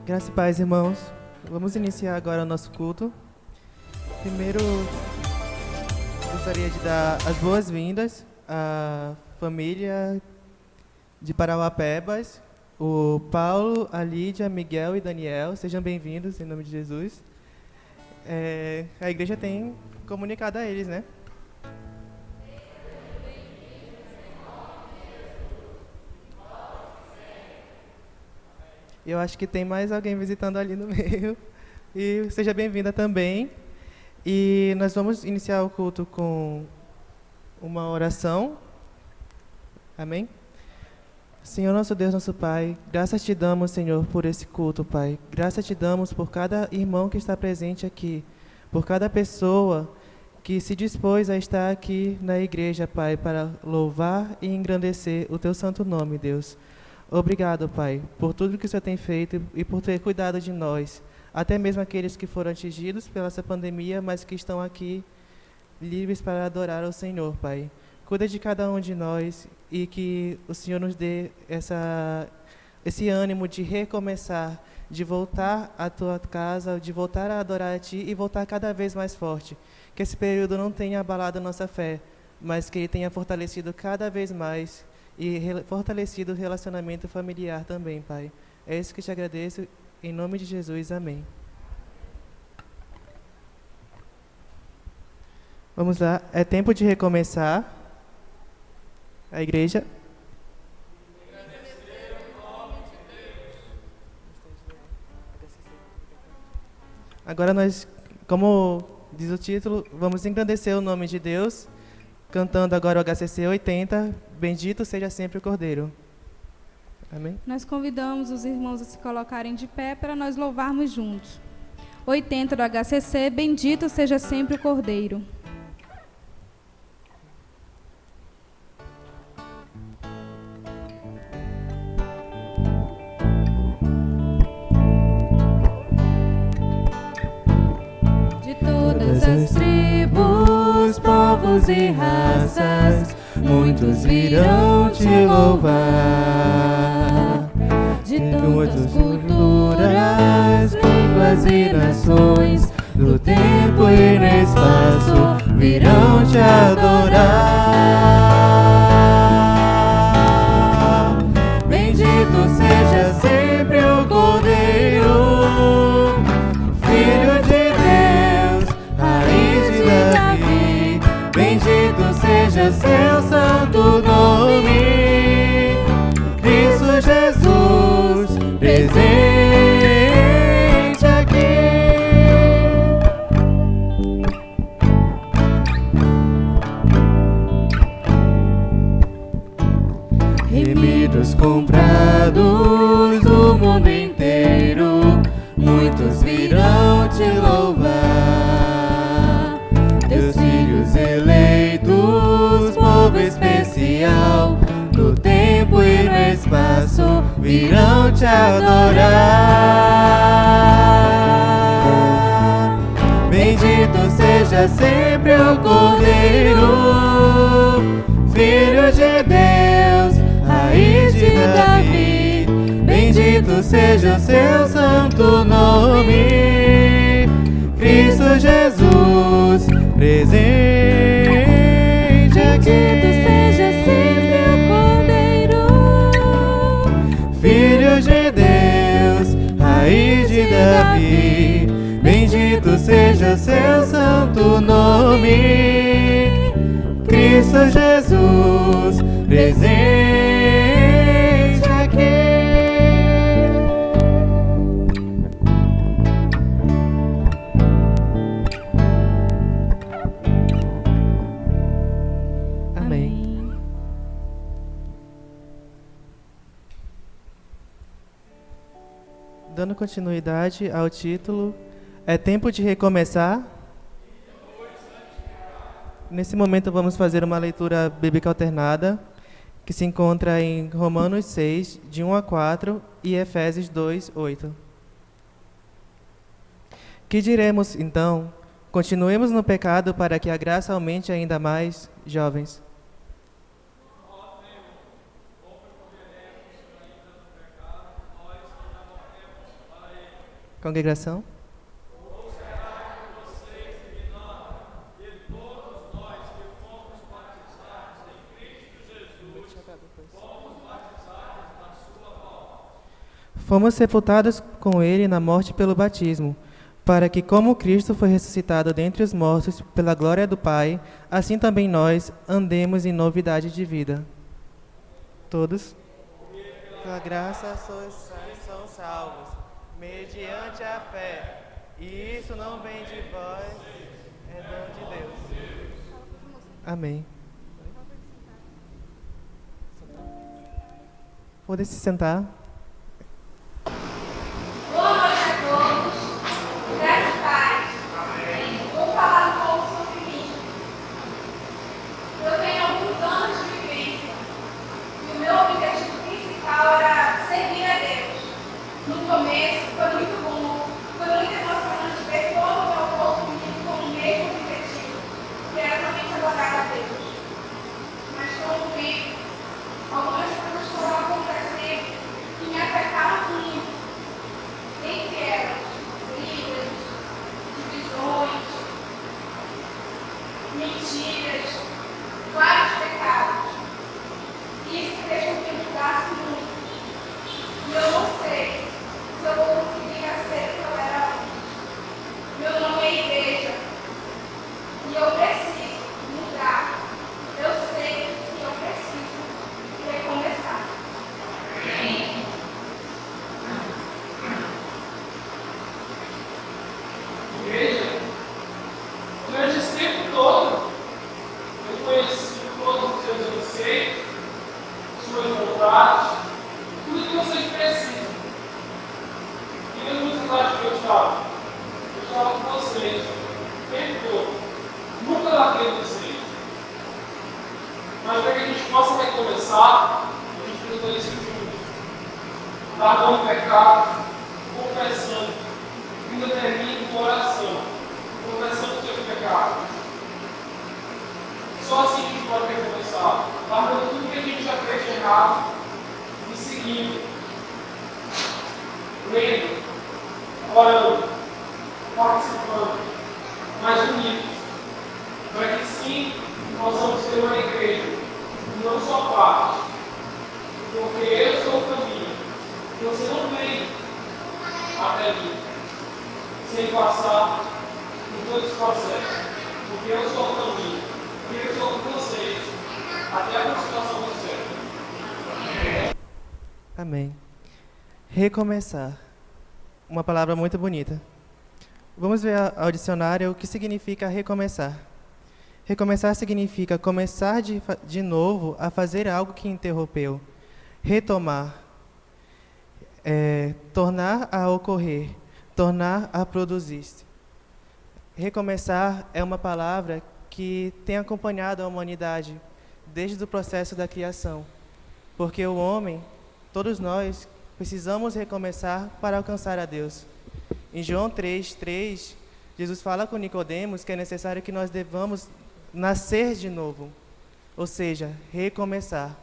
Graça e paz, irmãos. Vamos iniciar agora o nosso culto. Primeiro, gostaria de dar as boas-vindas à família de Parauapebas, o Paulo, a Lídia, Miguel e Daniel. Sejam bem-vindos, em nome de Jesus. A igreja tem comunicado a eles, né? Eu acho que tem mais alguém visitando ali no meio. E seja bem-vinda também. E nós vamos iniciar o culto com uma oração. Amém? Senhor, nosso Deus, nosso Pai, graças te damos, Senhor, por esse culto, Pai. Graças te damos por cada irmão que está presente aqui, por cada pessoa que se dispôs a estar aqui na igreja, Pai, para louvar e engrandecer o teu santo nome, Deus. Obrigado, Pai, por tudo que o Senhor tem feito e por ter cuidado de nós, até mesmo aqueles que foram atingidos pela essa pandemia, mas que estão aqui livres para adorar ao Senhor, Pai. Cuida de cada um de nós e que o Senhor nos dê esse ânimo de recomeçar, de voltar à tua casa, de voltar a adorar a Ti e voltar cada vez mais forte. Que esse período não tenha abalado a nossa fé, mas que ele tenha fortalecido cada vez mais e fortalecido o relacionamento familiar também, Pai. É isso que te agradeço, em nome de Jesus, amém. Vamos lá, é tempo de recomeçar. A igreja. Agora nós, como diz o título, vamos engrandecer o nome de Deus, cantando agora o HCC 80, Bendito seja sempre o Cordeiro. Amém? Nós convidamos os irmãos a se colocarem de pé para nós louvarmos juntos. 80 do HCC, Bendito seja sempre o Cordeiro. De todas as tribos, povos e raças, muitos virão te louvar. De tantas culturas, línguas e nações, no tempo e no espaço, virão te adorar. Bendito seja sempre o Cordeiro, Filho de Deus, raiz de Davi. Bendito seja seu santo nome, Cristo Jesus, presente aqui. Remidos, comprados do mundo inteiro, muitos virão te louvar. Teus filhos eleitos, povo especial, no tempo e no espaço, virão te adorar. Bendito seja sempre o Cordeiro, Filho de Deus, raiz de Davi. Bendito seja o seu santo nome, Cristo Jesus, presente aqui. Bendito seja sempre o Cordeiro, Filho de Deus, raiz de Davi. Bendito seja o seu santo nome, Cristo Jesus, presente aqui. Amém. Dando continuidade ao título, é tempo de recomeçar. Nesse momento vamos fazer uma leitura bíblica alternada, que se encontra em Romanos 6, de 1 a 4, e Efésios 2, 8. Que diremos, então? Continuemos no pecado para que a graça aumente ainda mais, jovens? Congregação. Fomos sepultados com ele na morte pelo batismo, para que, como Cristo foi ressuscitado dentre os mortos pela glória do Pai, assim também nós andemos em novidade de vida. Todos? Pela graça são salvos, mediante a fé. E isso não vem de vós, é dom de Deus. Amém. Podem se sentar. Boa noite a todos. Graças e paz. Vou falar um pouco sobre mim. Eu tenho alguns anos de vivência e o meu objetivo principal era servir a Deus. No começo foi muito bom, foi muito emocionante ver todo o meu corpo unido com o mesmo objetivo, que era somente adorar a Deus. Mas com o tempo, algumas coisas foram acontecendo que me afetaram muito. Entre elas, brigas, divisões, mentiras, vários pecados. Isso fez com que eu mudasse muito. E eu não sei se eu vou conseguir ser o que eu era antes. Meu nome é igreja. E eu preciso mudar. Eu sei que eu preciso recomeçar. Igreja, durante esse tempo todo, eu conheci todos os seus anseios, suas vontades, tudo que vocês precisam. E nos muitos lugares que eu estava com vocês, o tempo todo, nunca larguei vocês. Mas para que a gente possa recomeçar, a gente precisa isso juntos. Largando o pecado, confessando, ainda termine com oração, confessando os seus pecados. Só assim a gente pode recomeçar, largando tudo que a gente já fez de errado e seguindo, lendo, orando, participando, mas unidos, para que sim possamos ter uma igreja, e não só parte, porque eu sou o caminho, e você não vem até mim sem passar por todo esse processo, porque eu sou o caminho, porque eu sou com vocês, até a consumação do céu. Amém. Recomeçar. Uma palavra muito bonita. Vamos ver ao dicionário o que significa recomeçar. Recomeçar significa começar de novo a fazer algo que interrompeu. Retomar. Tornar a ocorrer. Tornar a produzir-se. Recomeçar é uma palavra que tem acompanhado a humanidade desde o processo da criação. Porque o homem, todos nós, precisamos recomeçar para alcançar a Deus. Em João 3:3, Jesus fala com Nicodemos que é necessário que nós devamos nascer de novo, ou seja, recomeçar.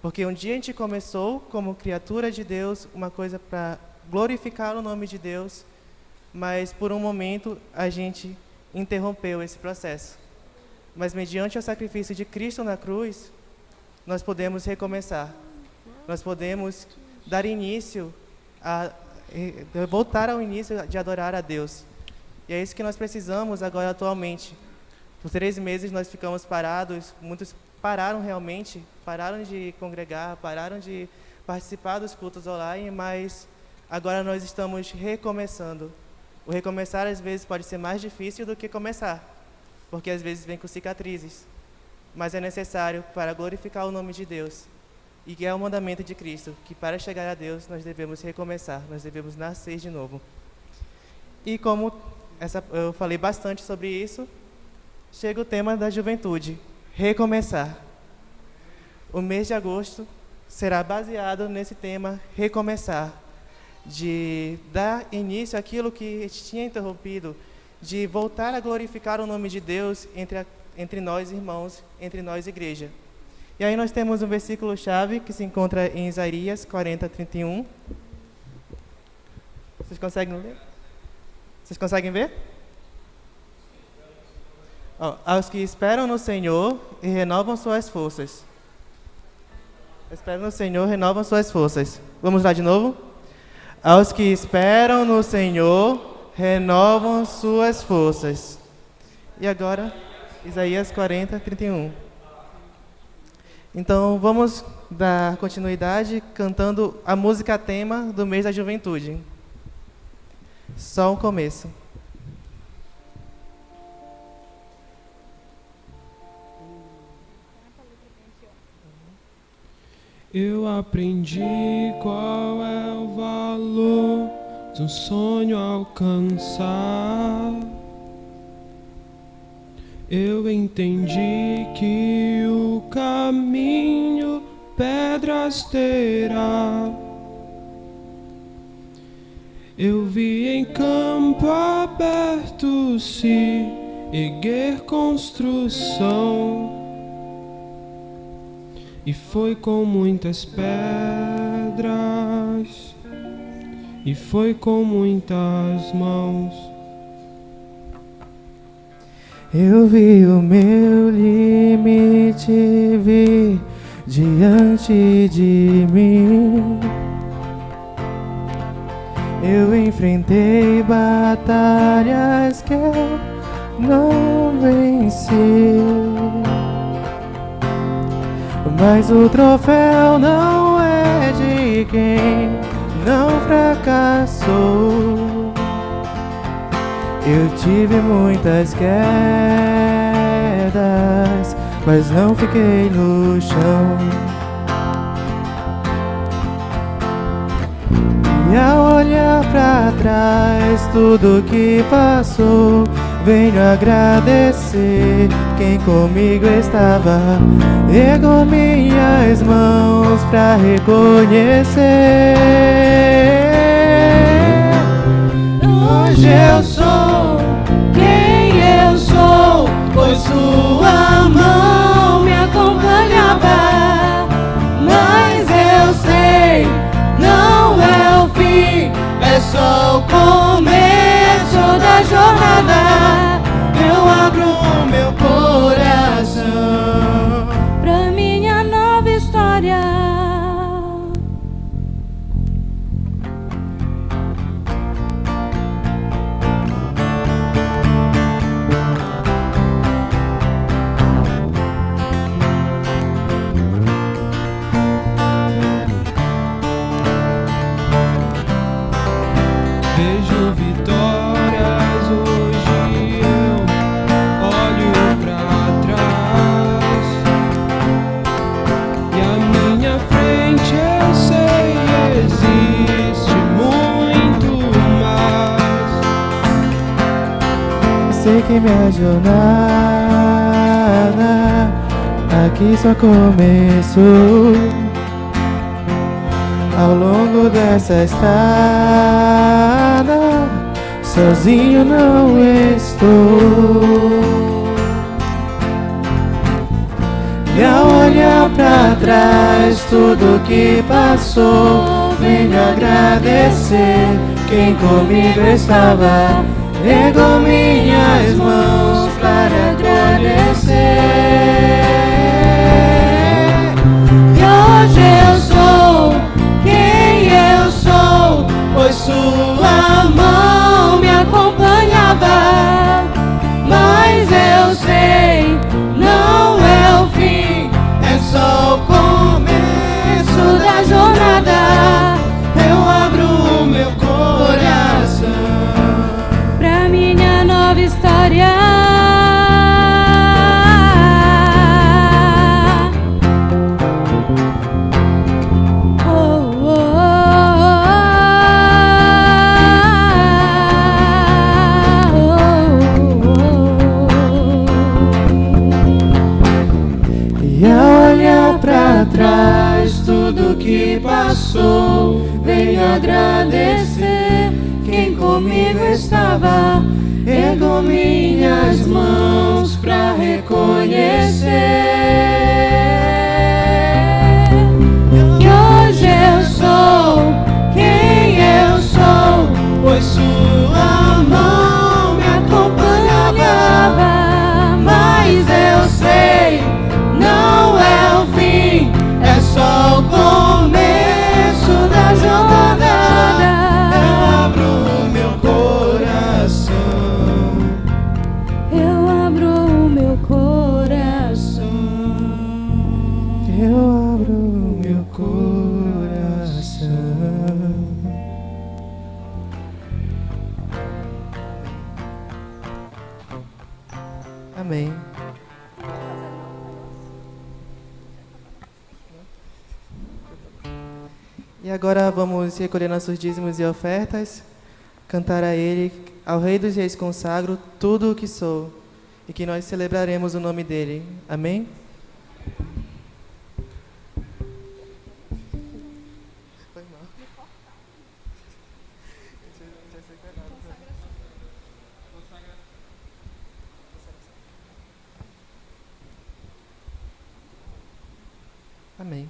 Porque um dia a gente começou como criatura de Deus, uma coisa para glorificar o nome de Deus, mas por um momento a gente interrompeu esse processo. Mas mediante o sacrifício de Cristo na cruz, nós podemos recomeçar. Nós podemos dar início voltar ao início de adorar a Deus. E é isso que nós precisamos agora atualmente. Por 3 meses nós ficamos parados, muitos pararam realmente, pararam de congregar, pararam de participar dos cultos online, mas agora nós estamos recomeçando. O recomeçar às vezes pode ser mais difícil do que começar, porque às vezes vem com cicatrizes, mas é necessário para glorificar o nome de Deus. E que é o mandamento de Cristo, que para chegar a Deus nós devemos recomeçar, nós devemos nascer de novo. E como eu falei bastante sobre isso, chega o tema da juventude, recomeçar. O mês de agosto será baseado nesse tema, recomeçar, de dar início àquilo que tinha interrompido, de voltar a glorificar o nome de Deus entre nós irmãos, entre nós igreja. E aí nós temos um versículo-chave que se encontra em Isaías 40:31. Vocês conseguem ler? Vocês conseguem ver? Ó, aos que esperam no Senhor e renovam suas forças. Esperam no Senhor, renovam suas forças. Vamos lá de novo? Aos que esperam no Senhor, renovam suas forças. E agora, Isaías 40, 31. Então, vamos dar continuidade cantando a música tema do mês da juventude. Só um começo. Eu aprendi qual é o valor de um sonho alcançar. Eu entendi que o caminho pedras terá. Eu vi em campo aberto se erguer construção. E foi com muitas pedras, e foi com muitas mãos. Eu vi o meu limite vir diante de mim. Eu enfrentei batalhas que eu não venci. Mas o troféu não é de quem não fracassou. Eu tive muitas quedas, mas não fiquei no chão. E ao olhar pra trás tudo que passou, venho agradecer quem comigo estava. Ergo minhas mãos pra reconhecer. Hoje eu sou quem eu sou, pois sua mão me acompanhava. Mas eu sei, não é o fim, é só o começo da jornada. Eu abro meu coração pra minha nova história. Vejo vitórias hoje, eu olho pra trás. E à minha frente eu sei existe muito mais. Sei que minha jornada aqui só começou. Ao longo dessa estrada, sozinho não estou. E ao olhar pra trás tudo que passou, venho agradecer quem comigo estava. Ergo minhas mãos para agradecer. E hoje eu sou quem eu sou, pois sua mão me acompanhava. Mas eu sei, não é o fim, é só o começo da jornada. Eu abro o meu coração pra minha nova história. Traz tudo que passou, venho agradecer quem comigo estava. Ergo minhas mãos pra reconhecer. E hoje eu sou quem eu sou, pois sua mão agora vamos recolher nossos dízimos e ofertas, cantar a Ele, ao Rei dos Reis consagro tudo o que sou, e que nós celebraremos o nome dEle. Amém? Amém.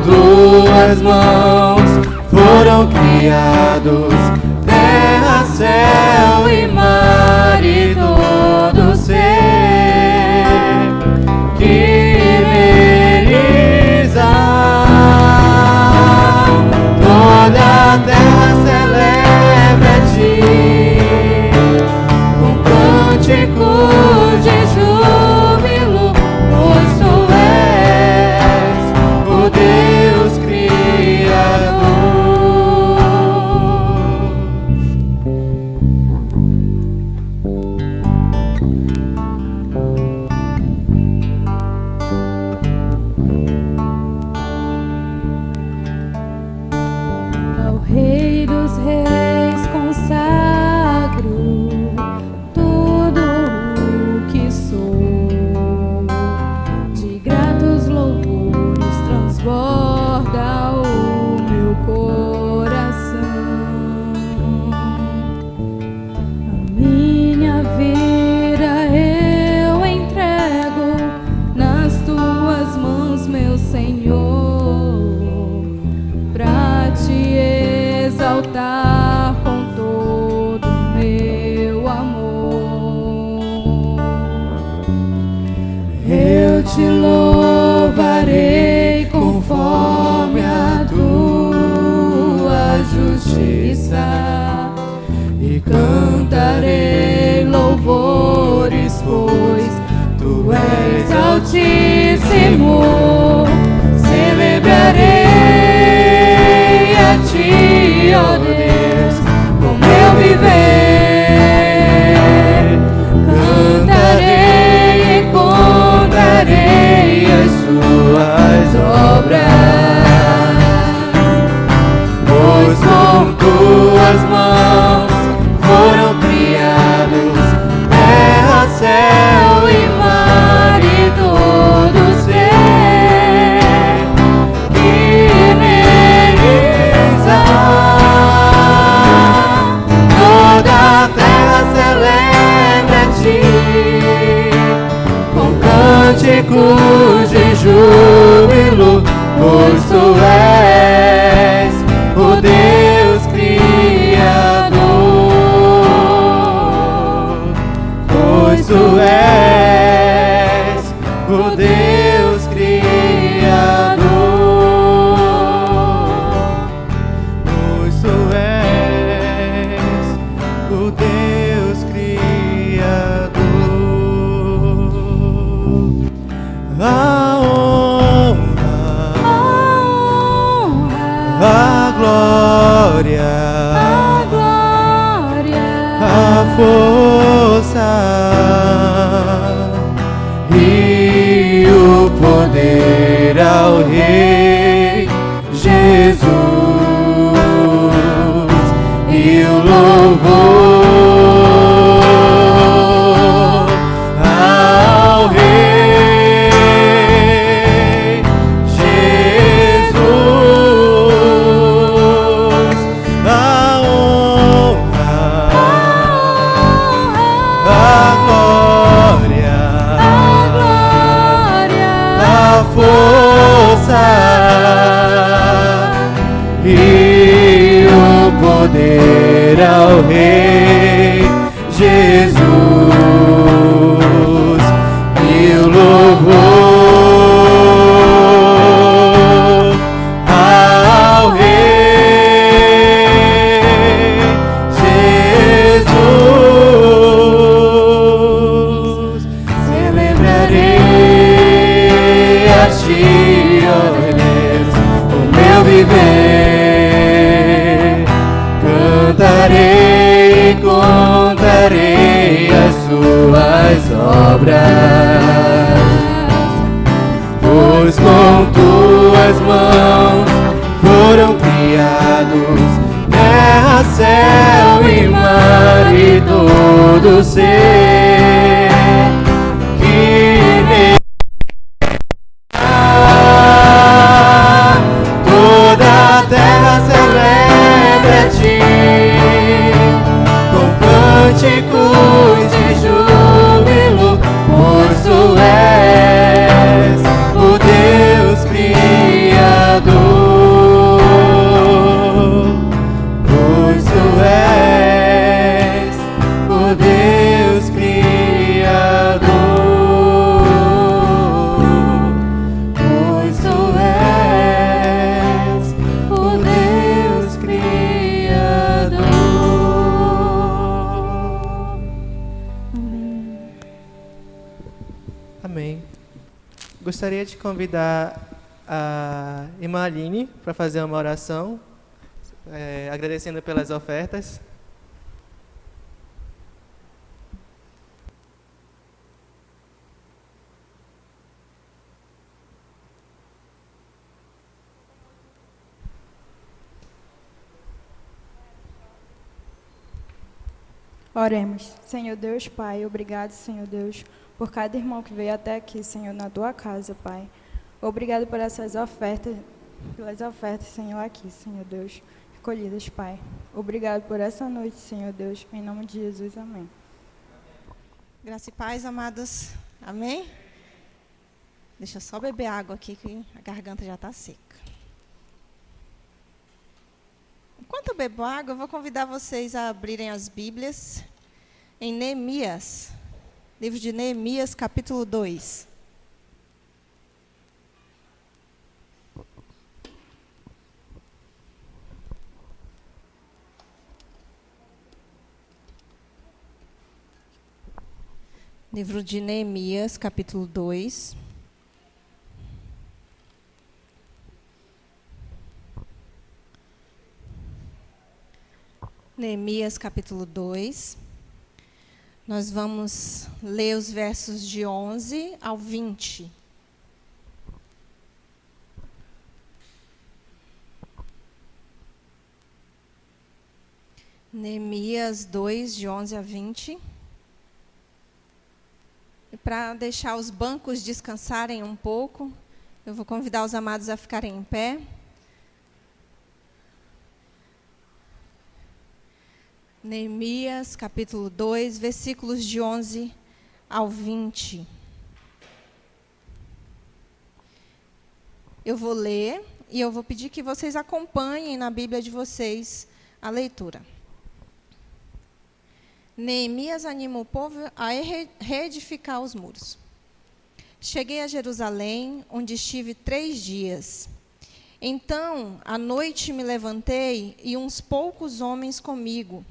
Tuas mãos foram criados terra, céu e mar e todo ser que neles há. Toda a terra celebra a ti com cânticos de júbilo, pois tu és o Deus Criador. Ao Rei dos Reis consagro tudo o que sou, de gratos louvores transborda o meu coração. A minha vida eu entrego nas tuas mãos, meu Senhor, pra te exaltar com todo o meu amor. Eu te louvarei conforme a tua justiça e cantarei louvores, pois tu és altíssimo. Celebrarei a ti, ó Deus, com meu viver. Cantarei e contarei as tuas obras, pois com tuas mãos foram criados terra, céu e mar e todo ser que neles há. Toda a terra celebra a ti com cânticos de júbilo, pois tu és o Deus Criador. força e o poder ao Rei Jesus e o louvor ao Rei Jesus, a honra, a glória, a força e o poder ao Rei Jesus e o louvor ao Rei Jesus. Celebrarei a Ti, ó Deus, o meu viver. Cantarei e contarei as Suas obras, pois com Tuas mãos foram criados terra, céu e mar e todo ser que nele há. Toda a terra celebra a Ti com cânticos de júbilo, pois Tu és o Deus Criador, pois Tu és o Deus Criador, pois Tu és o Deus Criador. Amém. Gostaria de convidar a irmã Aline para fazer uma oração, agradecendo pelas ofertas. Oremos. Senhor Deus, Pai, obrigado, Senhor Deus, por cada irmão que veio até aqui, Senhor, na Tua casa, Pai. Obrigado por essas ofertas, pelas ofertas, Senhor, aqui, Senhor Deus, recolhidas, Pai. Obrigado por essa noite, Senhor Deus, em nome de Jesus, amém. Graça e paz, amados. Amém? Deixa eu só beber água aqui, que a garganta já está seca. Enquanto eu bebo água, eu vou convidar vocês a abrirem as Bíblias em Neemias, livro de Neemias, capítulo 2. Livro de Neemias, capítulo 2. Neemias, capítulo 2. Nós vamos ler os versos de 11 ao 20. Neemias 2, de 11 a 20. E para deixar os bancos descansarem um pouco, eu vou convidar os amados a ficarem em pé. Neemias, capítulo 2, versículos de 11 ao 20. Eu vou ler e eu vou pedir que vocês acompanhem na Bíblia de vocês a leitura. Neemias anima o povo a reedificar os muros. Cheguei a Jerusalém, onde estive 3 dias. Então, à noite me levantei e uns poucos homens comigo.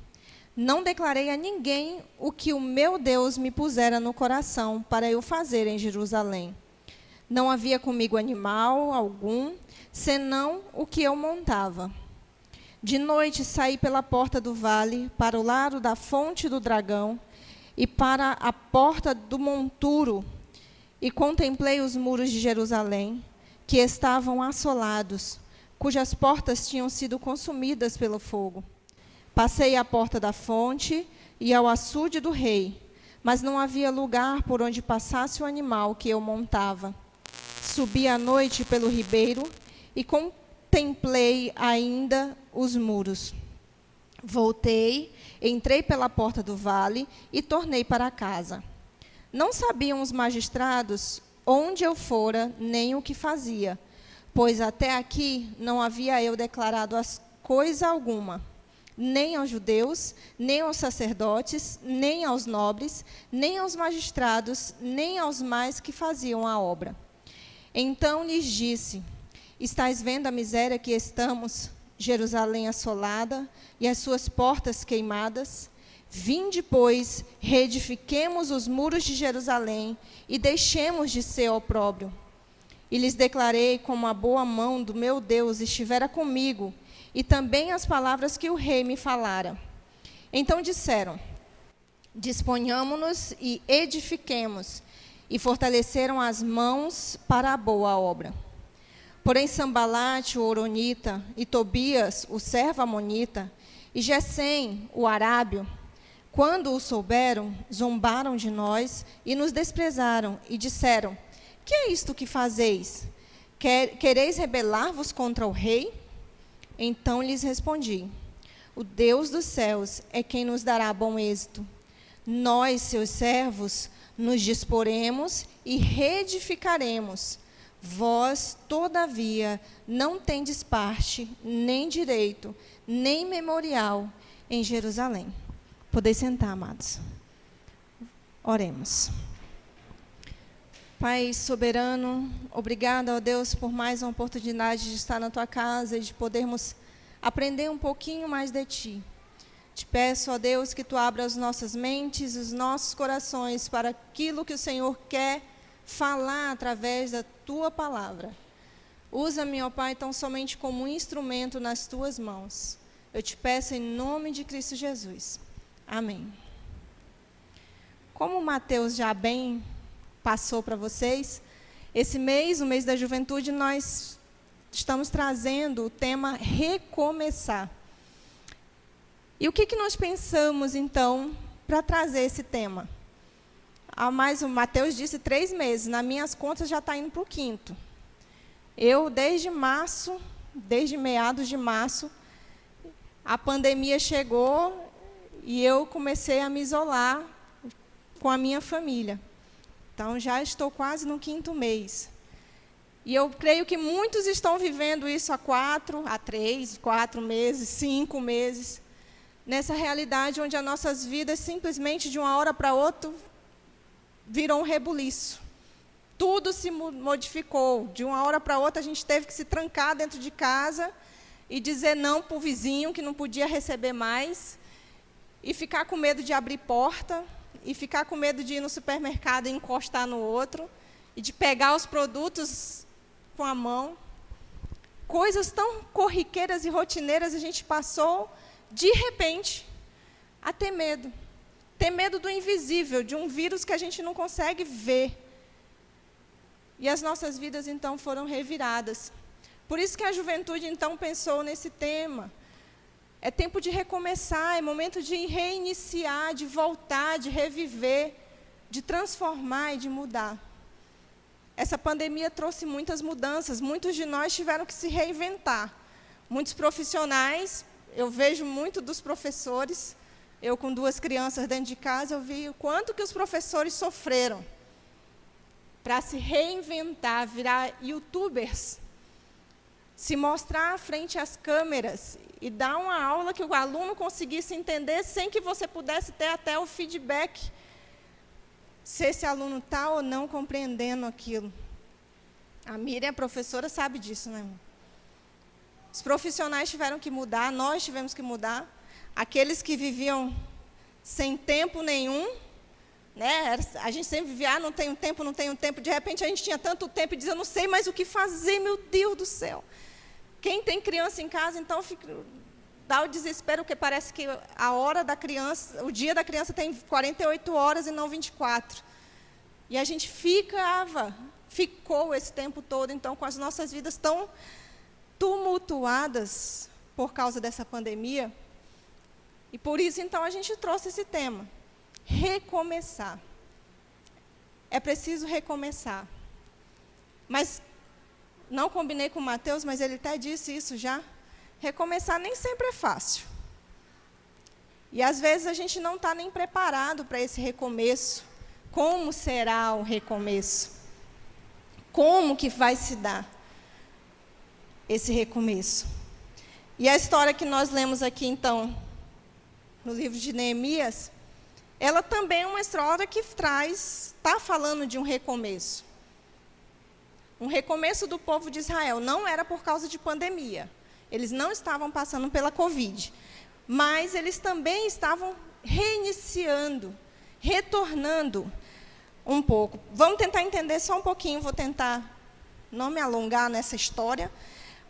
Não declarei a ninguém o que o meu Deus me pusera no coração para eu fazer em Jerusalém. Não havia comigo animal algum, senão o que eu montava. De noite saí pela porta do vale, para o lado da fonte do dragão, e para a porta do monturo, e contemplei os muros de Jerusalém, que estavam assolados, cujas portas tinham sido consumidas pelo fogo. Passei à porta da fonte e ao açude do rei, mas não havia lugar por onde passasse o animal que eu montava. Subi à noite pelo ribeiro e contemplei ainda os muros. Voltei, entrei pela porta do vale e tornei para casa. Não sabiam os magistrados onde eu fora, nem o que fazia, pois até aqui não havia eu declarado coisa alguma, nem aos judeus, nem aos sacerdotes, nem aos nobres, nem aos magistrados, nem aos mais que faziam a obra. Então lhes disse: estais vendo a miséria que estamos, Jerusalém assolada e as suas portas queimadas? Vinde, pois, reedifiquemos os muros de Jerusalém e deixemos de ser opróbrio. E lhes declarei como a boa mão do meu Deus estivera comigo, e também as palavras que o rei me falara. Então disseram: disponhamo-nos e edifiquemos, e fortaleceram as mãos para a boa obra. Porém Sambalate, o horonita, e Tobias, o servo amonita, e Gesem, o arábio, quando o souberam, zombaram de nós e nos desprezaram, e disseram: que é isto que fazeis? Quereis rebelar-vos contra o rei? Então lhes respondi: o Deus dos céus é quem nos dará bom êxito. Nós, seus servos, nos disporemos e reedificaremos. Vós, todavia, não tendes parte, nem direito, nem memorial em Jerusalém. Podeis sentar, amados. Oremos. Pai soberano, obrigada, ó Deus, por mais uma oportunidade de estar na Tua casa e de podermos aprender um pouquinho mais de Ti. Te peço, ó Deus, que Tu abra as nossas mentes, os nossos corações para aquilo que o Senhor quer falar através da Tua palavra. Usa-me, ó Pai, tão somente como um instrumento nas Tuas mãos. Eu te peço em nome de Cristo Jesus. Amém. Como o Mateus já bem passou para vocês, esse mês, o mês da juventude, nós estamos trazendo o tema recomeçar. E o que nós pensamos, então, para trazer esse tema? O Mateus disse 3 meses, nas minhas contas já está indo para o 5º. Eu, desde meados de março, a pandemia chegou e eu comecei a me isolar com a minha família. Então, já estou quase no 5º mês. E eu creio que muitos estão vivendo isso há 3, 4 meses, 5 meses, nessa realidade onde as nossas vidas, simplesmente, de uma hora para outra, virou um rebuliço. Tudo se modificou. De uma hora para outra, a gente teve que se trancar dentro de casa e dizer não para o vizinho, que não podia receber mais, e ficar com medo de abrir porta, e ficar com medo de ir no supermercado e encostar no outro, e de pegar os produtos com a mão. Coisas tão corriqueiras e rotineiras a gente passou, de repente, a ter medo. Ter medo do invisível, de um vírus que a gente não consegue ver. E as nossas vidas, então, foram reviradas. Por isso que a juventude, então, pensou nesse tema. É tempo de recomeçar, é momento de reiniciar, de voltar, de reviver, de transformar e de mudar. Essa pandemia trouxe muitas mudanças, muitos de nós tiveram que se reinventar. Muitos profissionais, eu vejo muito dos professores, eu com 2 crianças dentro de casa, eu vi o quanto que os professores sofreram para se reinventar, virar youtubers, se mostrar à frente às câmeras e dar uma aula que o aluno conseguisse entender sem que você pudesse ter até o feedback, se esse aluno está ou não compreendendo aquilo. A Miriam, a professora, sabe disso, né? Os profissionais tiveram que mudar, nós tivemos que mudar. Aqueles que viviam sem tempo nenhum, né? A gente sempre vivia, não tenho tempo, não tenho tempo. De repente, a gente tinha tanto tempo e dizia, eu não sei mais o que fazer, meu Deus do céu. Quem tem criança em casa, então, dá o desespero, porque parece que a hora da criança, o dia da criança tem 48 horas e não 24. E a gente ficou esse tempo todo, então, com as nossas vidas tão tumultuadas por causa dessa pandemia. E por isso, então, a gente trouxe esse tema. Recomeçar. É preciso recomeçar. Mas, não combinei com o Mateus, mas ele até disse isso já. Recomeçar nem sempre é fácil. E, às vezes, a gente não está nem preparado para esse recomeço. Como será o recomeço? Como que vai se dar esse recomeço? E a história que nós lemos aqui, então, no livro de Neemias, ela também é uma história que está falando de um recomeço. Um recomeço do povo de Israel. Não era por causa de pandemia. Eles não estavam passando pela Covid. Mas eles também estavam reiniciando, retornando um pouco. Vamos tentar entender só um pouquinho, vou tentar não me alongar nessa história.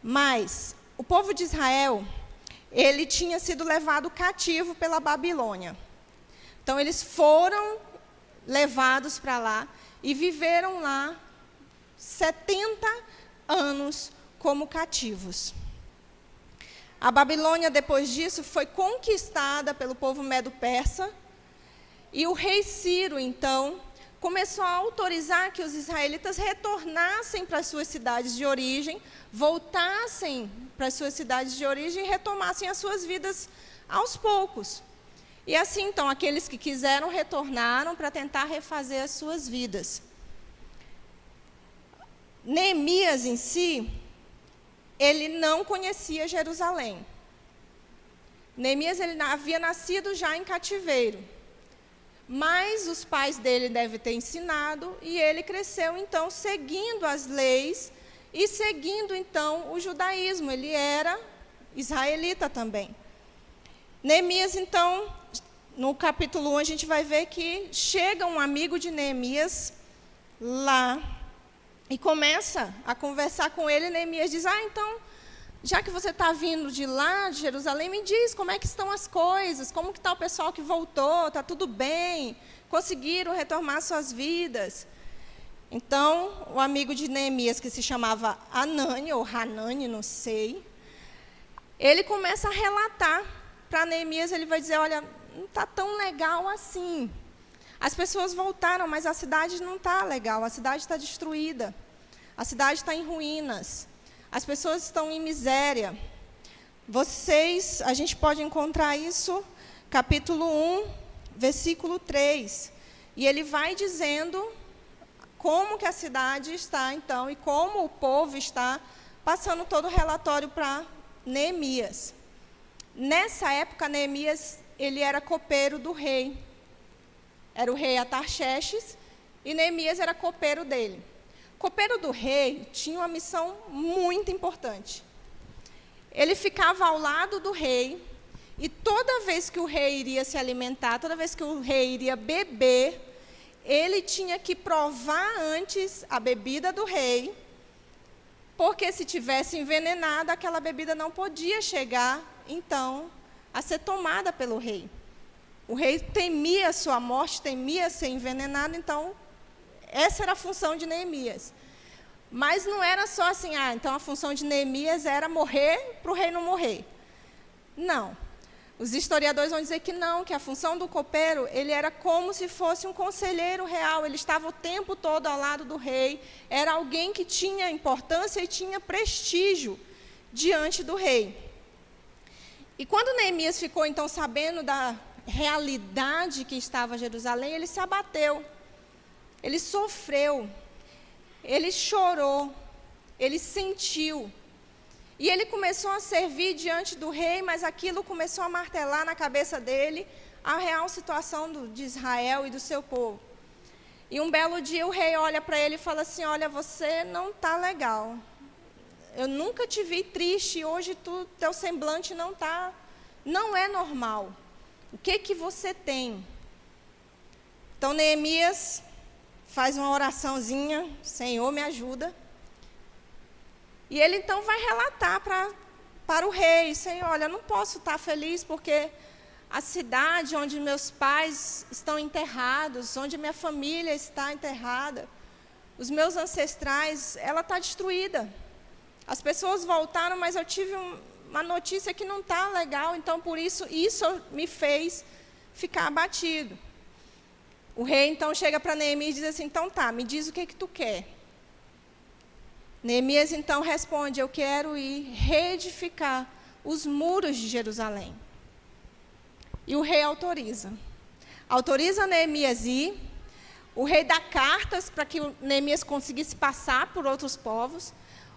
Mas o povo de Israel, ele tinha sido levado cativo pela Babilônia. Então, eles foram levados para lá e viveram lá 70 anos como cativos. A Babilônia, depois disso, foi conquistada pelo povo medo-persa, e o rei Ciro, então, começou a autorizar que os israelitas retornassem para as suas cidades de origem, voltassem para as suas cidades de origem e retomassem as suas vidas aos poucos. E assim, então, aqueles que quiseram retornaram para tentar refazer as suas vidas. Neemias, em si, ele não conhecia Jerusalém. Neemias, ele havia nascido já em cativeiro. Mas os pais dele devem ter ensinado, e ele cresceu, então, seguindo as leis e seguindo, então, o judaísmo. Ele era israelita também. Neemias, então, no capítulo 1, a gente vai ver que chega um amigo de Neemias lá e começa a conversar com ele. Neemias diz: então, já que você está vindo de lá, de Jerusalém, me diz como é que estão as coisas, como que está o pessoal que voltou, está tudo bem, conseguiram retomar suas vidas. Então, o amigo de Neemias, que se chamava Anani, ou Hanani, não sei, ele começa a relatar para Neemias. Ele vai dizer: olha, não está tão legal assim. As pessoas voltaram, mas a cidade não está legal, a cidade está destruída, a cidade está em ruínas. As pessoas estão em miséria. A gente pode encontrar isso, capítulo 1, versículo 3. E ele vai dizendo como que a cidade está, então, e como o povo está, passando todo o relatório para Neemias. Nessa época, Neemias, ele era copeiro do rei. Era o rei Atarxerxes, e Neemias era copeiro dele. Copeiro do rei tinha uma missão muito importante. Ele ficava ao lado do rei, e toda vez que o rei iria se alimentar, toda vez que o rei iria beber, ele tinha que provar antes a bebida do rei, porque se tivesse envenenada, aquela bebida não podia chegar, então, a ser tomada pelo rei. O rei temia a sua morte, temia ser envenenado, então, essa era a função de Neemias. Mas não era só assim, então a função de Neemias era morrer para o rei não morrer. Não. Os historiadores vão dizer que não, que a função do copeiro, ele era como se fosse um conselheiro real, ele estava o tempo todo ao lado do rei, era alguém que tinha importância e tinha prestígio diante do rei. E quando Neemias ficou, então, sabendo da realidade que estava Jerusalém, ele se abateu, ele sofreu, ele chorou, ele sentiu. E ele começou a servir diante do rei, mas aquilo começou a martelar na cabeça dele a real situação de Israel e do seu povo. E um belo dia o rei olha para ele e fala assim: olha, você não está legal. Eu nunca te vi triste, hoje teu semblante não é normal. O que você tem? Então Neemias faz uma oraçãozinha: Senhor, me ajuda. E ele então vai relatar para para o rei: Senhor, olha, eu não posso estar feliz porque a cidade onde meus pais estão enterrados, onde minha família está enterrada, os meus ancestrais, ela está destruída. As pessoas voltaram, mas eu tive uma notícia que não está legal, então por isso me fez ficar abatido. O rei então chega para Neemias e diz assim: então tá, me diz o que tu quer. Neemias então responde: eu quero ir reedificar os muros de Jerusalém. E o rei autoriza. Autoriza Neemias ir. O rei dá cartas para que Neemias conseguisse passar por outros povos.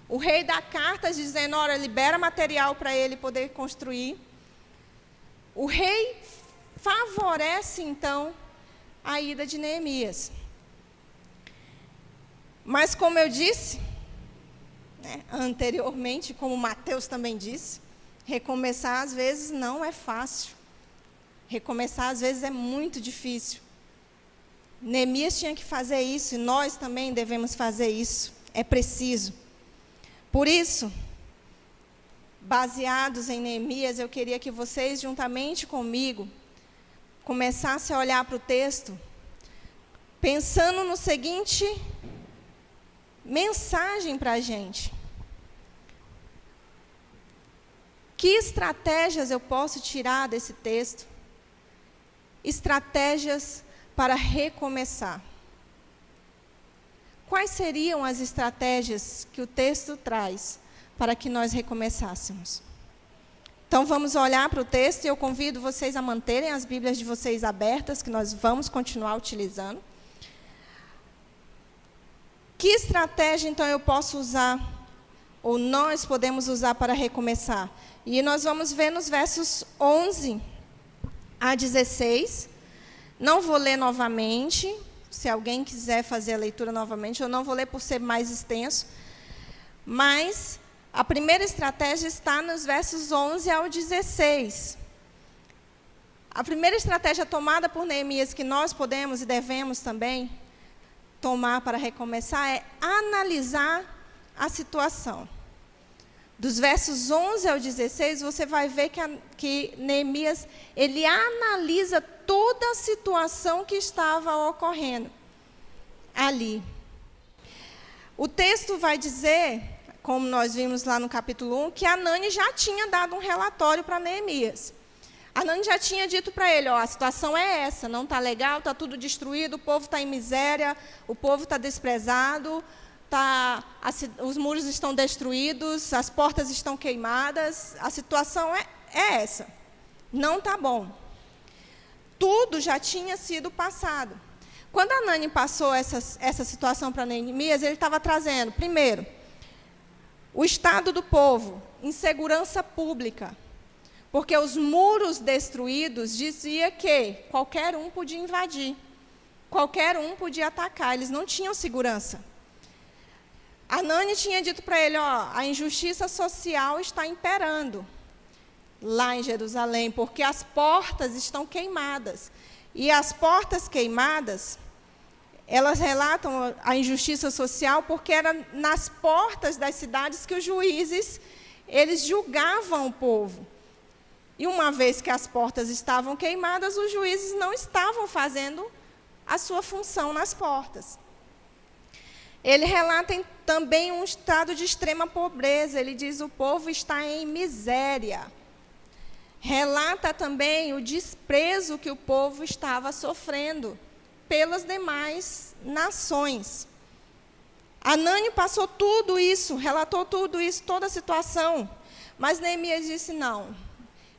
O rei dá cartas dizendo: olha, libera material para ele poder construir. O rei favorece, então, a ida de Neemias. Mas, como eu disse, anteriormente, como Mateus também disse, recomeçar às vezes não é fácil. Recomeçar às vezes é muito difícil. Neemias tinha que fazer isso e nós também devemos fazer isso. É preciso. Por isso, baseados em Neemias, eu queria que vocês, juntamente comigo, começassem a olhar para o texto, pensando no seguinte mensagem para a gente. Que estratégias eu posso tirar desse texto? Estratégias para recomeçar. Quais seriam as estratégias que o texto traz para que nós recomeçássemos? Então, vamos olhar para o texto e eu convido vocês a manterem as Bíblias de vocês abertas, que nós vamos continuar utilizando. Que estratégia, então, eu posso usar, ou nós podemos usar para recomeçar? E nós vamos ver nos versos 11 a 16. Não vou ler novamente. Se alguém quiser fazer a leitura novamente, eu não vou ler por ser mais extenso. Mas a primeira estratégia está nos versos 11 ao 16. A primeira estratégia tomada por Neemias, que nós podemos e devemos também tomar para recomeçar, é analisar a situação. Dos versos 11 ao 16, você vai ver que Neemias, ele analisa toda a situação que estava ocorrendo ali. O texto vai dizer, como nós vimos lá no capítulo 1, que Anani já tinha dado um relatório para Neemias. Anani já tinha dito para ele: ó, a situação é essa, não está legal, está tudo destruído, o povo está em miséria, o povo está desprezado, os muros estão destruídos, as portas estão queimadas, a situação é essa, não está bom. Tudo já tinha sido passado. Quando Anani passou essa situação para Neemias, ele estava trazendo, primeiro, o estado do povo, insegurança pública, porque os muros destruídos dizia que qualquer um podia invadir, qualquer um podia atacar, eles não tinham segurança. Anani tinha dito para ele: ó, a injustiça social está imperando lá em Jerusalém, porque as portas estão queimadas. E as portas queimadas, elas relatam a injustiça social porque era nas portas das cidades que os juízes, eles julgavam o povo. E uma vez que as portas estavam queimadas, os juízes não estavam fazendo a sua função nas portas. Ele relata também um estado de extrema pobreza. Ele diz: o povo está em miséria. Relata também o desprezo que o povo estava sofrendo pelas demais nações. Anani passou tudo isso, relatou tudo isso, toda a situação. Mas Neemias disse: não,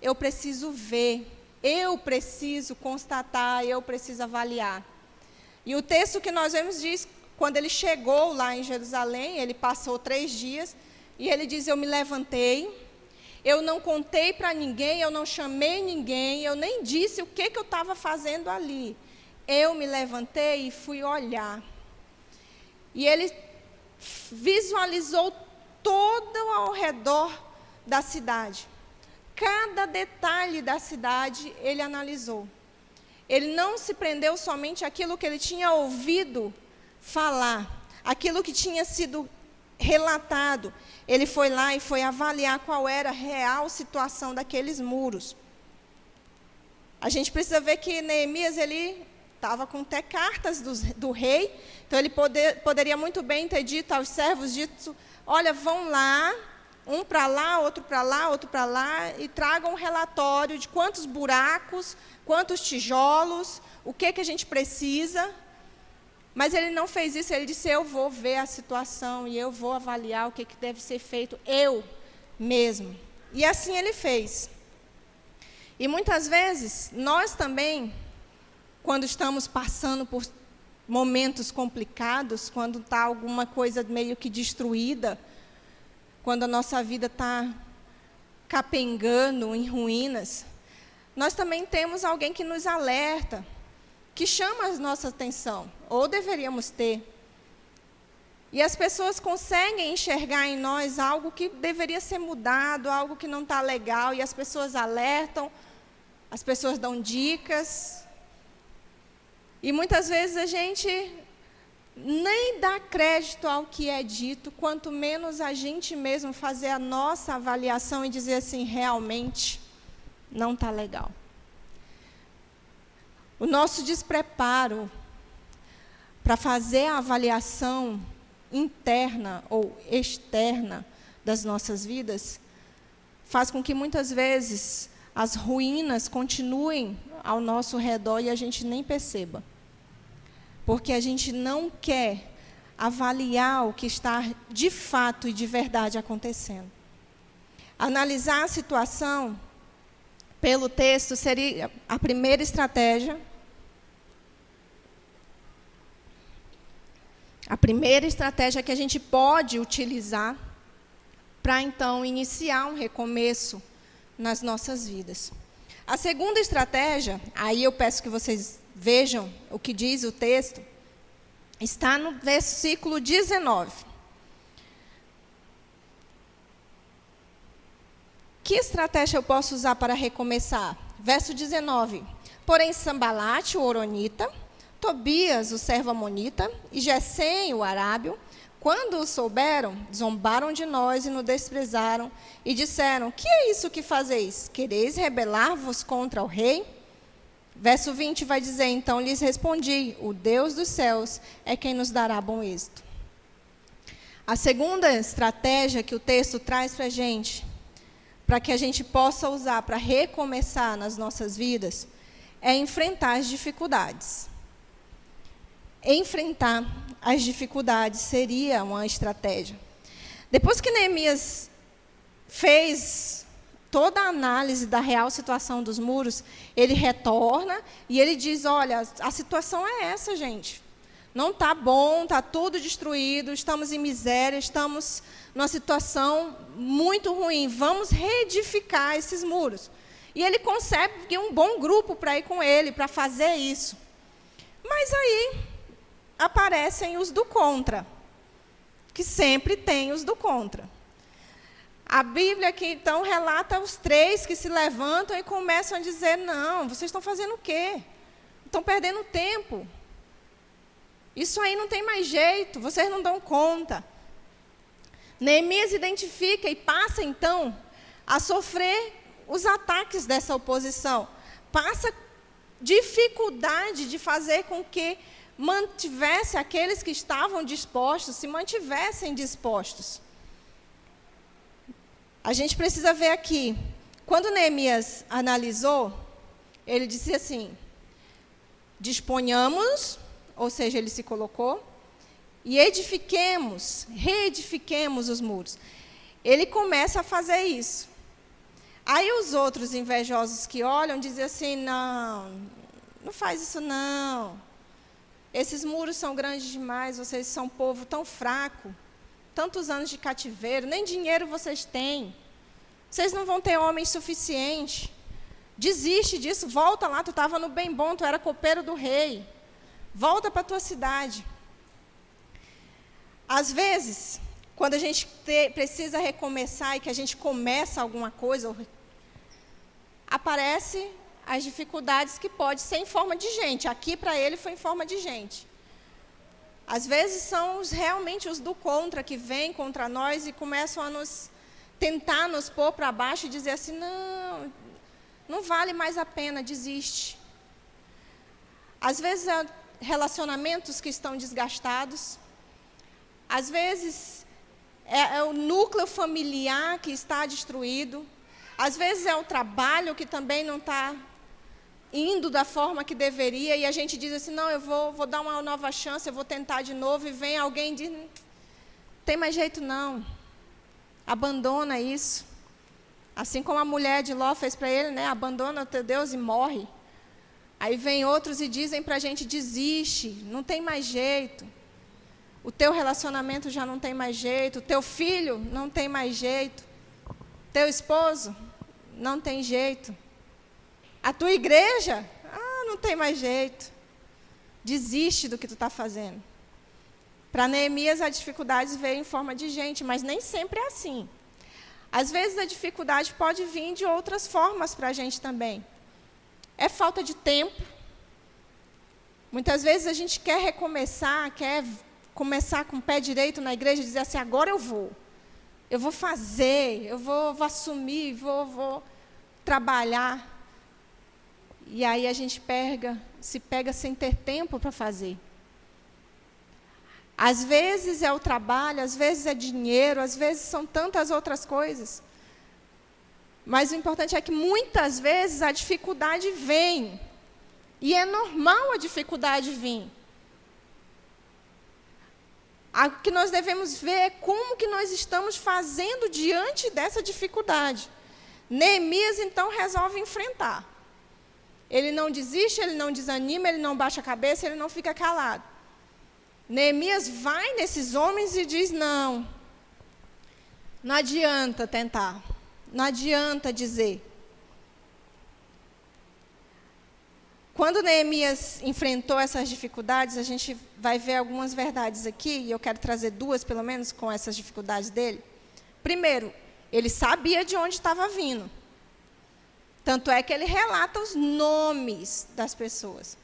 eu preciso ver, eu preciso constatar, eu preciso avaliar. E o texto que nós vemos diz: quando ele chegou lá em Jerusalém, ele passou 3 dias, e ele diz: eu me levantei, eu não contei para ninguém, eu não chamei ninguém, eu nem disse o que eu estava fazendo ali. Eu me levantei e fui olhar. E ele visualizou todo ao redor da cidade. Cada detalhe da cidade ele analisou. Ele não se prendeu somente àquilo que ele tinha ouvido falar, aquilo que tinha sido relatado, ele foi lá e foi avaliar qual era a real situação daqueles muros. A gente precisa ver que Neemias, ele estava com até cartas do rei, então ele poderia muito bem ter dito aos servos, dito, olha, vão lá, um para lá, outro para lá, outro para lá, e tragam um relatório de quantos buracos, quantos tijolos, o que a gente precisa. Mas ele não fez isso, ele disse, eu vou ver a situação e eu vou avaliar o que deve ser feito, eu mesmo. E assim ele fez. E muitas vezes, nós também, quando estamos passando por momentos complicados, quando está alguma coisa meio que destruída, quando a nossa vida está capengando em ruínas, nós também temos alguém que nos alerta, que chama a nossa atenção, ou deveríamos ter. E as pessoas conseguem enxergar em nós algo que deveria ser mudado, algo que não está legal, e as pessoas alertam, as pessoas dão dicas. E muitas vezes a gente nem dá crédito ao que é dito, quanto menos a gente mesmo fazer a nossa avaliação e dizer assim, realmente não está legal. O nosso despreparo para fazer a avaliação interna ou externa das nossas vidas faz com que muitas vezes as ruínas continuem ao nosso redor e a gente nem perceba. Porque a gente não quer avaliar o que está de fato e de verdade acontecendo. Analisar a situação pelo texto seria a primeira estratégia. A primeira estratégia que a gente pode utilizar para, então, iniciar um recomeço nas nossas vidas. A segunda estratégia, aí eu peço que vocês vejam o que diz o texto, está no versículo 19. Que estratégia eu posso usar para recomeçar? Verso 19. Porém, Sambalate, o horonita, Tobias, o servo amonita, e Gesem, o arábio, quando o souberam, zombaram de nós e nos desprezaram, e disseram, que é isso que fazeis? Quereis rebelar-vos contra o rei? Verso 20 vai dizer, então lhes respondi, o Deus dos céus é quem nos dará bom êxito. A segunda estratégia que o texto traz para a gente, para que a gente possa usar para recomeçar nas nossas vidas, é enfrentar as dificuldades. Enfrentar as dificuldades seria uma estratégia. Depois que Neemias fez toda a análise da real situação dos muros, ele retorna e ele diz, olha, a situação é essa, gente. Não está bom, está tudo destruído, estamos em miséria, estamos numa situação muito ruim. Vamos reedificar esses muros. E ele consegue um bom grupo para ir com ele, para fazer isso. Mas aí aparecem os do contra, que sempre tem os do contra. A Bíblia aqui, então, relata os 3 que se levantam e começam a dizer, não, vocês estão fazendo o quê? Estão perdendo tempo. Isso aí não tem mais jeito, vocês não dão conta. Neemias identifica e passa, então, a sofrer os ataques dessa oposição. Passa dificuldade de fazer com que mantivesse aqueles que estavam dispostos, se mantivessem dispostos. A gente precisa ver aqui, quando Neemias analisou, ele disse assim, disponhamos, ou seja, ele se colocou, e reedifiquemos os muros. Ele começa a fazer isso. Aí os outros invejosos que olham dizem assim, não faz isso não. Esses muros são grandes demais, vocês são um povo tão fraco, tantos anos de cativeiro, nem dinheiro vocês têm. Vocês não vão ter homem suficiente. Desiste disso, volta lá, tu estava no bem bom, tu era copeiro do rei. Volta para a tua cidade. Às vezes, quando a gente precisa recomeçar e que a gente começa alguma coisa, aparece as dificuldades que pode ser em forma de gente. Aqui, para ele, foi em forma de gente. Às vezes são realmente os do contra que vêm contra nós e começam a tentar nos pôr para baixo e dizer assim, não vale mais a pena, desiste. Às vezes é relacionamentos que estão desgastados. Às vezes é o núcleo familiar que está destruído. Às vezes é o trabalho que também não está indo da forma que deveria, e a gente diz assim, não, eu vou dar uma nova chance, eu vou tentar de novo, e vem alguém e diz, tem mais jeito não, abandona isso. Assim como a mulher de Ló fez para ele, né? Abandona o teu Deus e morre. Aí vem outros e dizem para a gente, desiste, não tem mais jeito. O teu relacionamento já não tem mais jeito, o teu filho não tem mais jeito, teu esposo não tem jeito. A tua igreja, não tem mais jeito. Desiste do que tu está fazendo. Para Neemias, a dificuldade veio em forma de gente, mas nem sempre é assim. Às vezes, a dificuldade pode vir de outras formas para a gente também. É falta de tempo. Muitas vezes a gente quer recomeçar, quer começar com o pé direito na igreja e dizer assim, agora eu vou fazer, eu vou assumir, vou trabalhar. E aí a gente se pega sem ter tempo para fazer. Às vezes é o trabalho, às vezes é dinheiro, às vezes são tantas outras coisas. Mas o importante é que muitas vezes a dificuldade vem. E é normal a dificuldade vir. O que nós devemos ver é como que nós estamos fazendo diante dessa dificuldade. Neemias, então, resolve enfrentar. Ele não desiste, ele não desanima, ele não baixa a cabeça, ele não fica calado. Neemias vai nesses homens e diz, não adianta tentar, não adianta dizer. Quando Neemias enfrentou essas dificuldades, a gente vai ver algumas verdades aqui, e eu quero trazer duas, pelo menos, com essas dificuldades dele. Primeiro, ele sabia de onde estava vindo. Tanto é que ele relata os nomes das pessoas.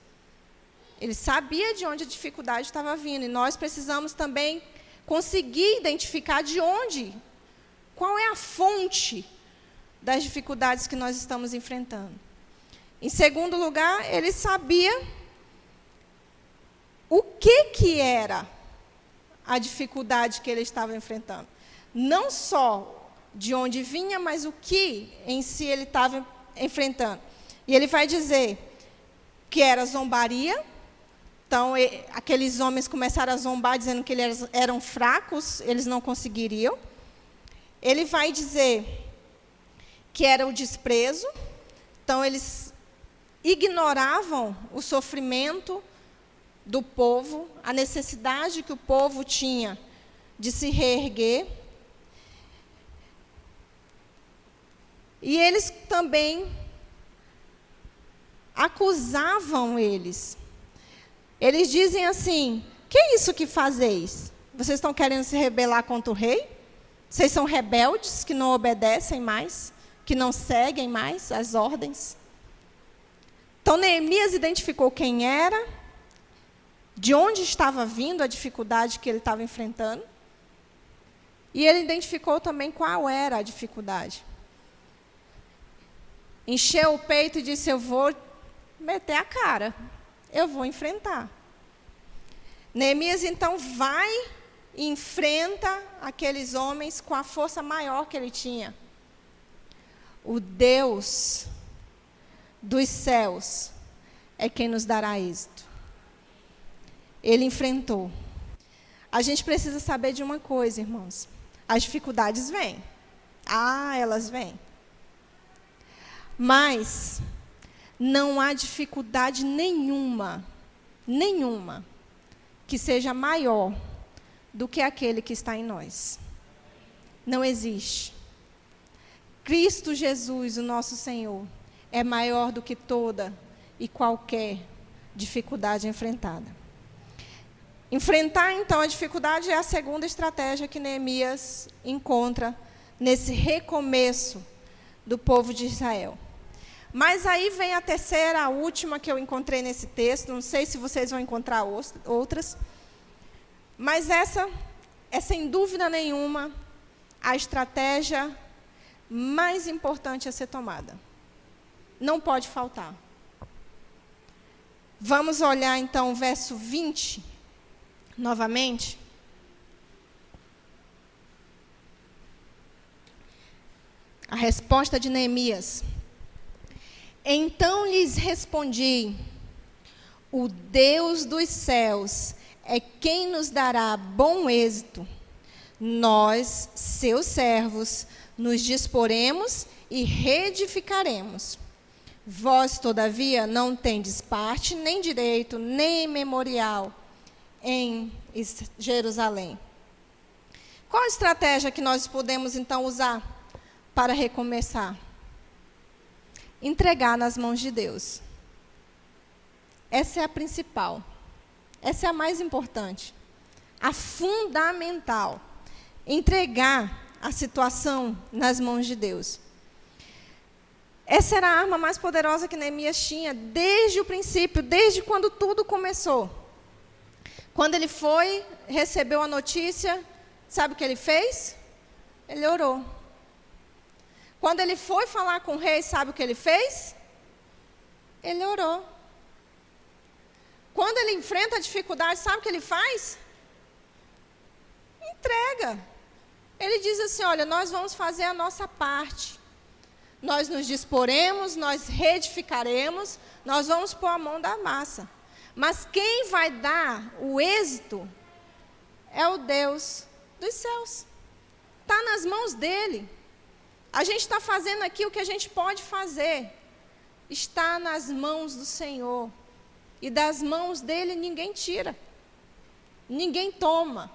Ele sabia de onde a dificuldade estava vindo. E nós precisamos também conseguir identificar qual é a fonte das dificuldades que nós estamos enfrentando. Em segundo lugar, ele sabia o que era a dificuldade que ele estava enfrentando. Não só de onde vinha, mas o que em si ele estava enfrentando. E ele vai dizer que era zombaria. Então, aqueles homens começaram a zombar, dizendo que eles eram fracos, eles não conseguiriam. Ele vai dizer que era o desprezo. Então, eles ignoravam o sofrimento do povo, a necessidade que o povo tinha de se reerguer. E eles também acusavam eles. Eles dizem assim, que é isso que fazeis? Vocês estão querendo se rebelar contra o rei? Vocês são rebeldes que não obedecem mais, que não seguem mais as ordens? Então, Neemias identificou quem era, de onde estava vindo a dificuldade que ele estava enfrentando, e ele identificou também qual era a dificuldade. Encheu o peito e disse, eu vou meter a cara, eu vou enfrentar. Neemias, então, vai e enfrenta aqueles homens com a força maior que ele tinha. O Deus dos céus é quem nos dará êxito. Ele enfrentou. A gente precisa saber de uma coisa, irmãos. As dificuldades vêm. Elas vêm. Mas não há dificuldade nenhuma que seja maior do que aquele que está em nós. Não existe. Cristo Jesus, o nosso Senhor, é maior do que toda e qualquer dificuldade enfrentada. Enfrentar, então, a dificuldade é a segunda estratégia que Neemias encontra nesse recomeço do povo de Israel. Mas aí vem a terceira, a última que eu encontrei nesse texto, não sei se vocês vão encontrar outras, Mas essa é, sem dúvida nenhuma, a estratégia mais importante a ser tomada. Não pode faltar. Vamos olhar, então, o verso 20, novamente. A resposta de Neemias. Então lhes respondi: o Deus dos céus é quem nos dará bom êxito. Nós, seus servos, nos disporemos e reedificaremos. Vós, todavia, não tendes parte, nem direito, nem memorial em Jerusalém. Qual a estratégia que nós podemos, então, usar para recomeçar? Entregar nas mãos de Deus. Essa é a principal. Essa é a mais importante. A fundamental. Entregar a situação nas mãos de Deus. Essa era a arma mais poderosa que Neemias tinha desde o princípio, desde quando tudo começou. Quando ele foi, recebeu a notícia, sabe o que ele fez? Ele orou. Quando ele foi falar com o rei, sabe o que ele fez? Ele orou. Quando ele enfrenta a dificuldade, sabe o que ele faz? Entrega. Ele diz assim: olha, nós vamos fazer a nossa parte. Nós nos disporemos, nós reedificaremos, nós vamos pôr a mão da massa. Mas quem vai dar o êxito é o Deus dos céus. Está nas mãos dele. A gente está fazendo aqui o que a gente pode fazer. Está nas mãos do Senhor. E das mãos dele ninguém tira. Ninguém toma.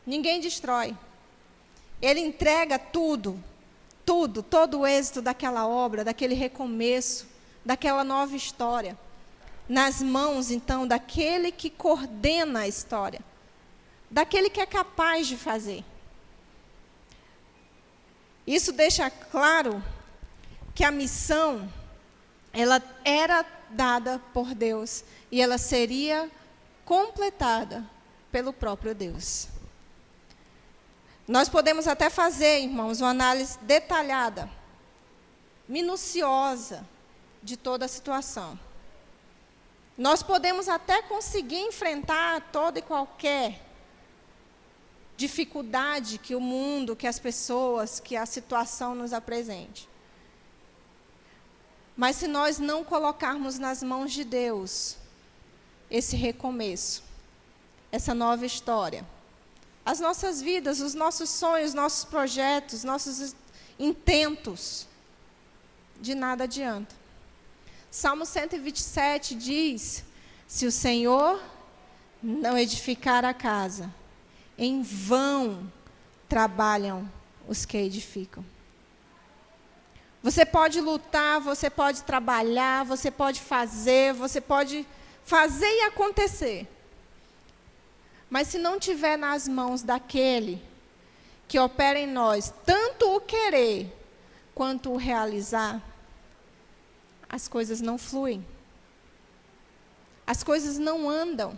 Ninguém destrói. Ele entrega tudo. Tudo, todo o êxito daquela obra, daquele recomeço, daquela nova história, nas mãos, então, daquele que coordena a história, daquele que é capaz de fazer. Isso deixa claro que a missão, ela era dada por Deus e ela seria completada pelo próprio Deus. Nós podemos até fazer, irmãos, uma análise detalhada, minuciosa de toda a situação. Nós podemos até conseguir enfrentar toda e qualquer dificuldade que o mundo, que as pessoas, que a situação nos apresente. Mas se nós não colocarmos nas mãos de Deus esse recomeço, essa nova história, as nossas vidas, os nossos sonhos, nossos projetos, nossos intentos, de nada adianta. Salmo 127 diz: se o Senhor não edificar a casa, em vão trabalham os que edificam. Você pode lutar, você pode trabalhar, você pode fazer e acontecer. Mas se não tiver nas mãos daquele que opera em nós, tanto o querer quanto o realizar, as coisas não fluem. As coisas não andam.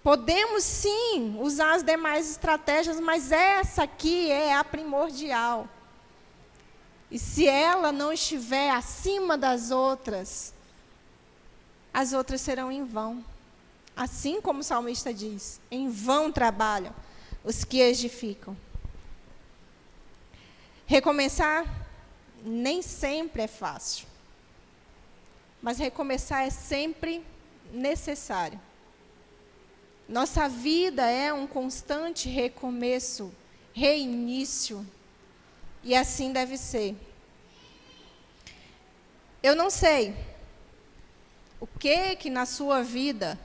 Podemos sim usar as demais estratégias, mas essa aqui é a primordial. E se ela não estiver acima das outras, as outras serão em vão. Assim como o salmista diz, em vão trabalham os que edificam. Recomeçar nem sempre é fácil, mas recomeçar é sempre necessário. Nossa vida é um constante recomeço, reinício, e assim deve ser. Eu não sei o que na sua vida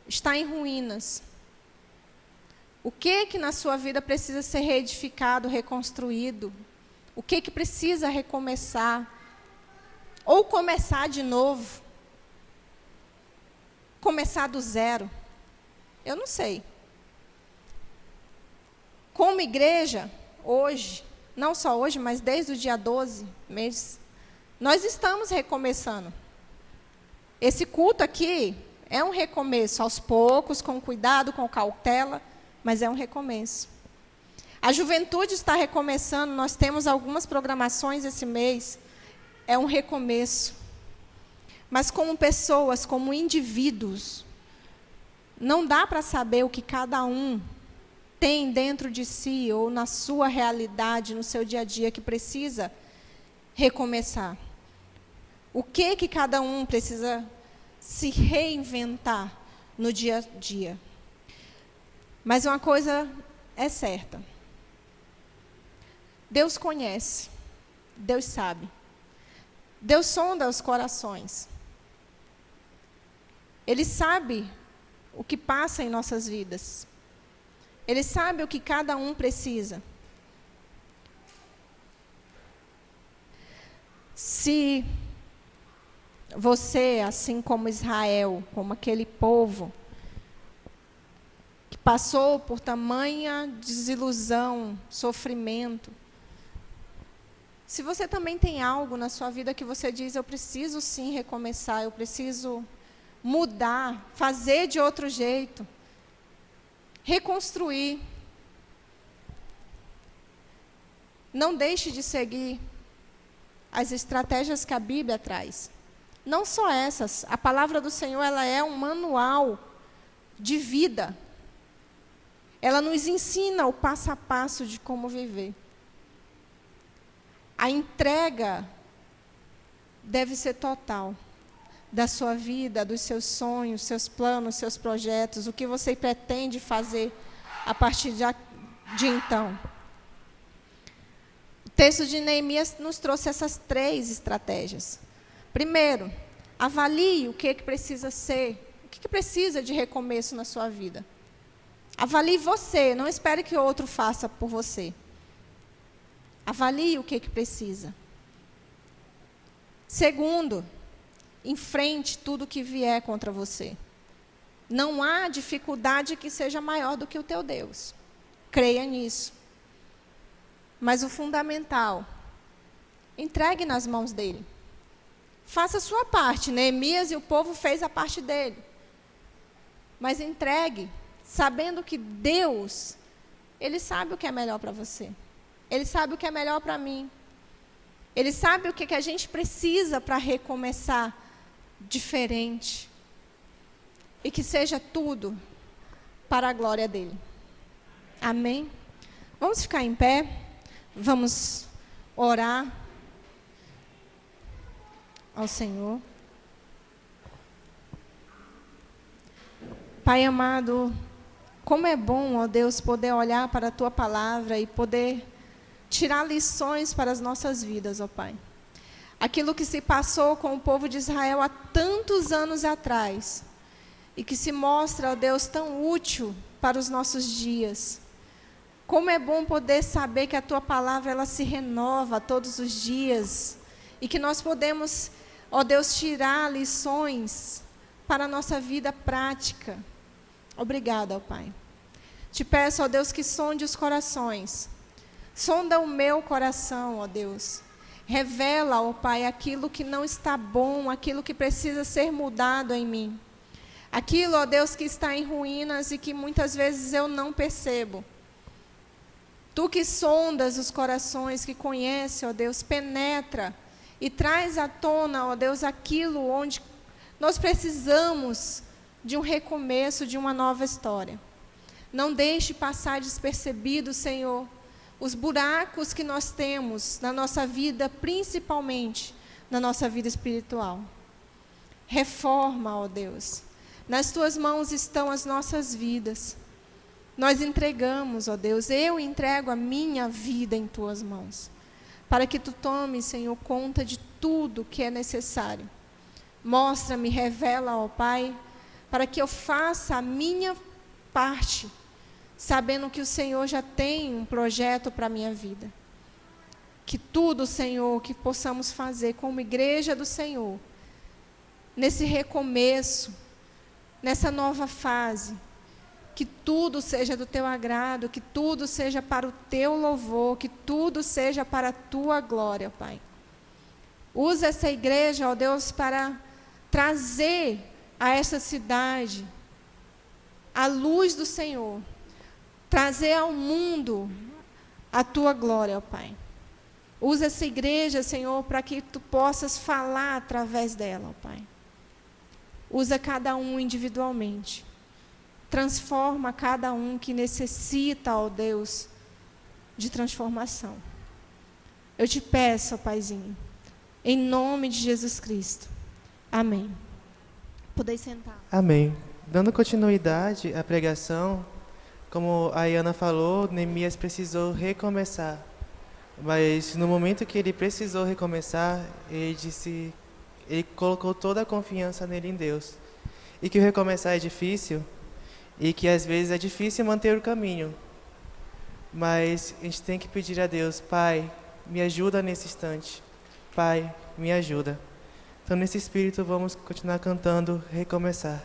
está em ruínas. O que na sua vida precisa ser reedificado, reconstruído? O que precisa recomeçar? Ou começar de novo? Começar do zero? Eu não sei. Como igreja, hoje, não só hoje, mas desde o dia 12, nós estamos recomeçando. Esse culto aqui É um recomeço, aos poucos, com cuidado, com cautela, mas é um recomeço. A juventude está recomeçando, nós temos algumas programações esse mês, é um recomeço. Mas como pessoas, como indivíduos, não dá para saber o que cada um tem dentro de si ou na sua realidade, no seu dia a dia, que precisa recomeçar. O que cada um precisa se reinventar no dia a dia. Mas uma coisa é certa. Deus conhece, Deus sabe. Deus sonda os corações. Ele sabe o que passa em nossas vidas. Ele sabe o que cada um precisa. Se você, assim como Israel, como aquele povo, que passou por tamanha desilusão, sofrimento, se você também tem algo na sua vida que você diz, eu preciso sim recomeçar, eu preciso mudar, fazer de outro jeito, reconstruir. Não deixe de seguir as estratégias que a Bíblia traz. Não só essas, a palavra do Senhor, ela é um manual de vida. Ela nos ensina o passo a passo de como viver. A entrega deve ser total da sua vida, dos seus sonhos, seus planos, seus projetos, o que você pretende fazer a partir de então. O texto de Neemias nos trouxe essas 3 estratégias. Primeiro, avalie o que precisa ser, o que precisa de recomeço na sua vida. Avalie você, não espere que outro faça por você. Avalie o que precisa. Segundo, enfrente tudo que vier contra você. Não há dificuldade que seja maior do que o teu Deus. Creia nisso. Mas o fundamental, entregue nas mãos dele. Faça a sua parte. Neemias e o povo fez a parte dele. Mas entregue, sabendo que Deus, ele sabe o que é melhor para você. Ele sabe o que é melhor para mim. Ele sabe o que a gente precisa para recomeçar diferente. E que seja tudo para a glória dele. Amém? Vamos ficar em pé. Vamos orar ao Senhor. Pai amado, como é bom, ó Deus, poder olhar para a Tua palavra e poder tirar lições para as nossas vidas, ó Pai. Aquilo que se passou com o povo de Israel há tantos anos atrás e que se mostra, ó Deus, tão útil para os nossos dias. Como é bom poder saber que a Tua palavra ela se renova todos os dias e que nós podemos, ó Deus, tirar lições para a nossa vida prática. Obrigada, ó Pai. Te peço, ó Deus, que sonde os corações. Sonda o meu coração, ó Deus. Revela, ó Pai, aquilo que não está bom, aquilo que precisa ser mudado em mim. Aquilo, ó Deus, que está em ruínas e que muitas vezes eu não percebo. Tu que sondas os corações, que conhece, ó Deus, penetra e traz à tona, ó Deus, aquilo onde nós precisamos de um recomeço, de uma nova história. Não deixe passar despercebido, Senhor, os buracos que nós temos na nossa vida, principalmente na nossa vida espiritual. Reforma, ó Deus. Nas Tuas mãos estão as nossas vidas. Nós entregamos, ó Deus, eu entrego a minha vida em Tuas mãos, para que Tu tomes, Senhor, conta de tudo que é necessário. Mostra-me, revela, ó Pai, para que eu faça a minha parte, sabendo que o Senhor já tem um projeto para a minha vida. Que tudo, Senhor, que possamos fazer como igreja do Senhor, nesse recomeço, nessa nova fase, que tudo seja do Teu agrado, que tudo seja para o Teu louvor, que tudo seja para a Tua glória, Pai. Usa essa igreja, ó Deus, para trazer a essa cidade a luz do Senhor, trazer ao mundo a tua glória, ó Pai. Usa essa igreja, Senhor, para que tu possas falar através dela, ó Pai. Usa cada um individualmente. Transforma cada um que necessita, ó Deus, de transformação. Eu te peço, ó Paizinho, em nome de Jesus Cristo. Amém. Podeis sentar. Amém. Dando continuidade à pregação, como a Iana falou, Neemias precisou recomeçar. Mas no momento que ele precisou recomeçar, ele colocou toda a confiança nele em Deus. E que o recomeçar é difícil, e que às vezes é difícil manter o caminho. Mas a gente tem que pedir a Deus: Pai, me ajuda nesse instante. Pai, me ajuda. Então, nesse espírito, vamos continuar cantando Recomeçar.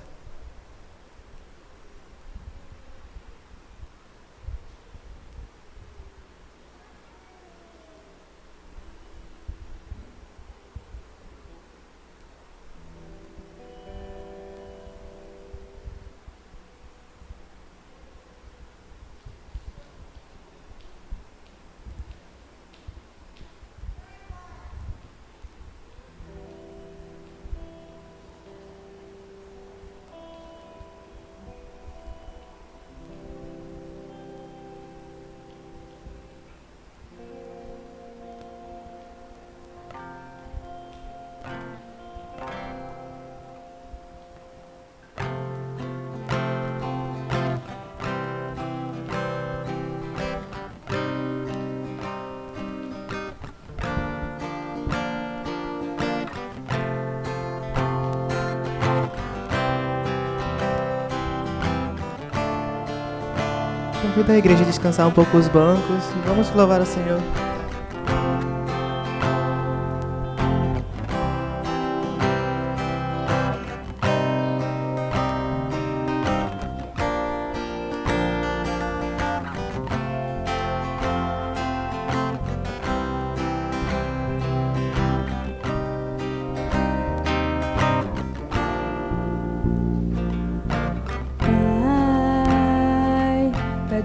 Convido a igreja a descansar um pouco os bancos. Vamos louvar o Senhor.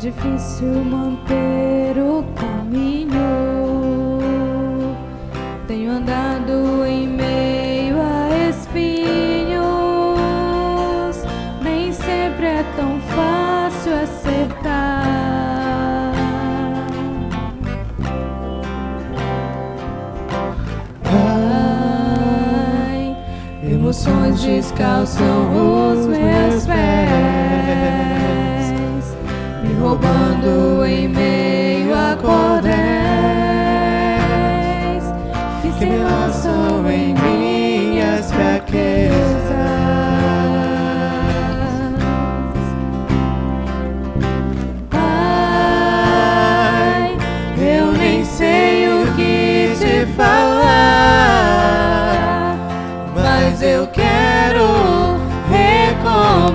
Difícil manter o caminho. Tenho andado em meio a espinhos. Nem sempre é tão fácil acertar. Ai, emoções descalçam os meus pés, roubando em meio a cordéis que se lançam em minhas fraquezas. Pai, eu nem sei o que te falar, mas eu quero recomeçar.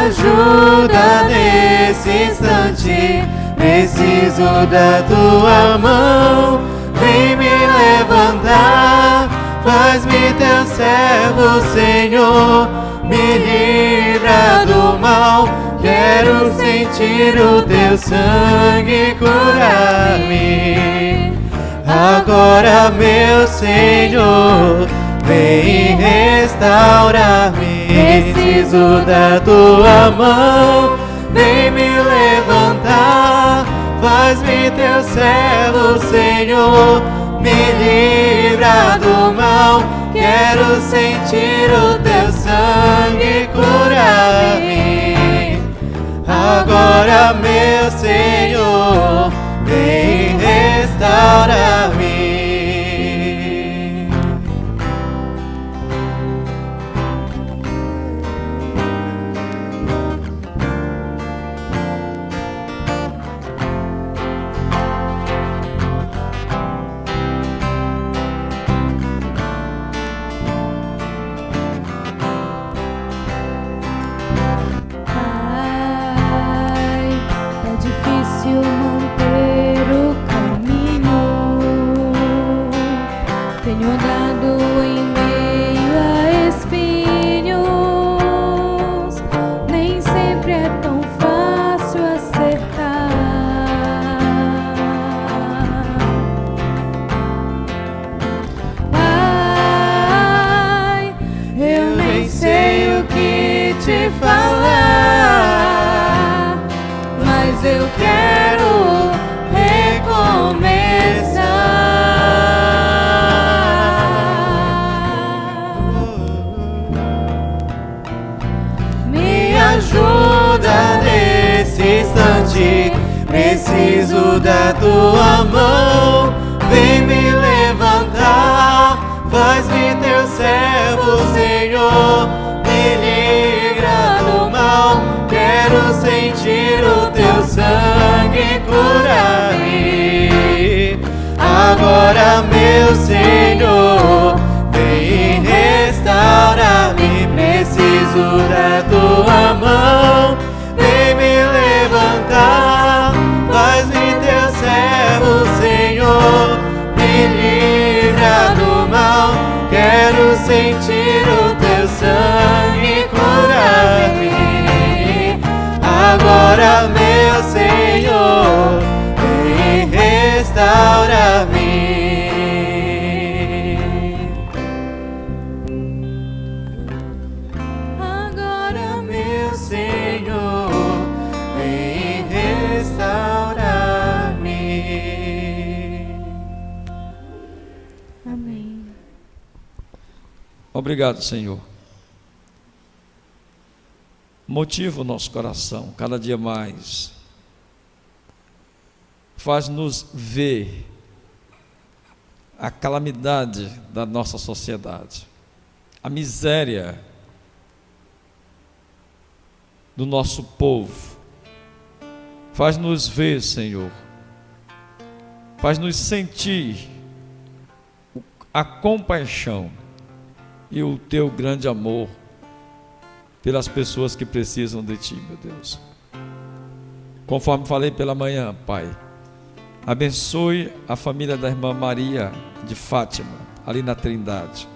Ajuda nesse instante, preciso da tua mão. Vem me levantar, faz-me teu servo, Senhor. Me livra do mal, quero sentir o teu sangue curar-me. Agora, meu Senhor, vem restaurar-me. Preciso da tua mão, vem me levantar, faz-me teu servo, Senhor. Me livra do mal, quero sentir o teu sangue curar-me. Agora, meu Senhor, vem restaurar-me. Manter Tenho andado em meio a espinhos, nem sempre é tão fácil acertar. Pai, eu nem sei o que te falar, mas eu quero ajuda nesse instante, preciso da tua mão. Vem me levantar, faz-me teu servo, Senhor. Me livra do mal, quero sentir o teu sangue curar-me. Agora, meu Senhor, vem restaurar-me. Preciso da tua mão, vem me levantar, faz-me teu servo, Senhor. Me livra do mal, quero sentir o teu sangue curar-me. Agora, meu Senhor, vem restaurar-me. Obrigado, Senhor. Motiva o nosso coração cada dia mais. Faz-nos ver a calamidade da nossa sociedade, a miséria do nosso povo. Faz-nos ver, Senhor. Faz-nos sentir a compaixão e o teu grande amor pelas pessoas que precisam de ti, meu Deus. Conforme falei pela manhã, Pai, abençoe a família da irmã Maria de Fátima, ali na Trindade,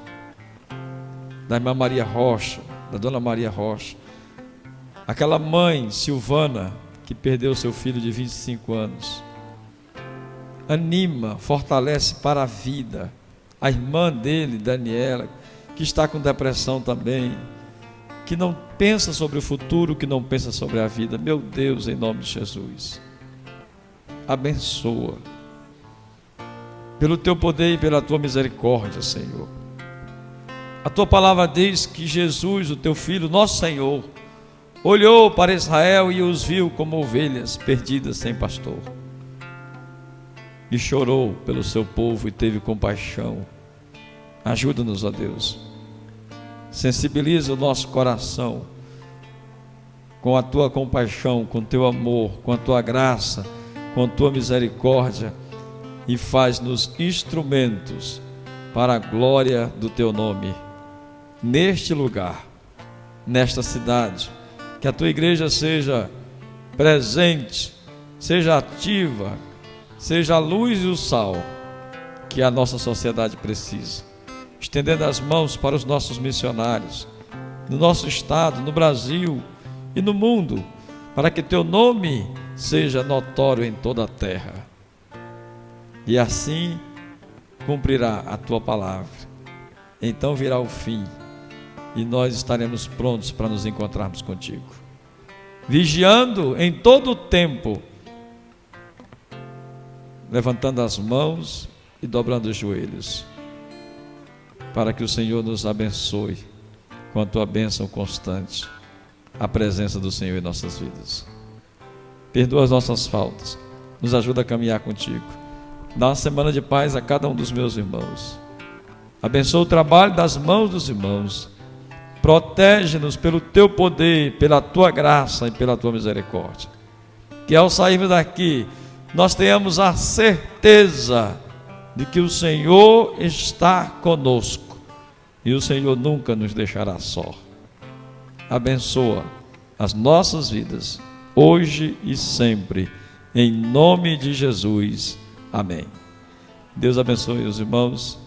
da irmã Maria Rocha, da dona Maria Rocha, aquela mãe Silvana que perdeu seu filho de 25 anos. Anima, fortalece para a vida a irmã dele, Daniela, que está com depressão também, que não pensa sobre o futuro, que não pensa sobre a vida. Meu Deus, em nome de Jesus, abençoa pelo teu poder e pela tua misericórdia, Senhor. A tua palavra diz que Jesus, o teu filho, nosso Senhor, olhou para Israel e os viu como ovelhas perdidas sem pastor, e chorou pelo seu povo e teve compaixão. Ajuda-nos, ó Deus. Sensibiliza o nosso coração com a tua compaixão, com o teu amor, com a tua graça, com a tua misericórdia, e faz-nos instrumentos para a glória do teu nome neste lugar, nesta cidade. Que a tua igreja seja presente, seja ativa, seja a luz e o sal que a nossa sociedade precisa. Estendendo as mãos para os nossos missionários, no nosso estado, no Brasil e no mundo, para que teu nome seja notório em toda a terra. E assim cumprirá a tua palavra. Então virá o fim e nós estaremos prontos para nos encontrarmos contigo, vigiando em todo o tempo, levantando as mãos e dobrando os joelhos, para que o Senhor nos abençoe com a tua bênção constante, a presença do Senhor em nossas vidas. Perdoa as nossas faltas, nos ajuda a caminhar contigo. Dá uma semana de paz a cada um dos meus irmãos. Abençoa o trabalho das mãos dos irmãos. Protege-nos pelo teu poder, pela tua graça e pela tua misericórdia. Que ao sairmos daqui, nós tenhamos a certeza de que o Senhor está conosco e o Senhor nunca nos deixará só. Abençoa as nossas vidas, hoje e sempre, em nome de Jesus. Amém. Deus abençoe os irmãos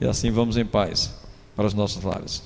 E assim vamos em paz para os nossos lares.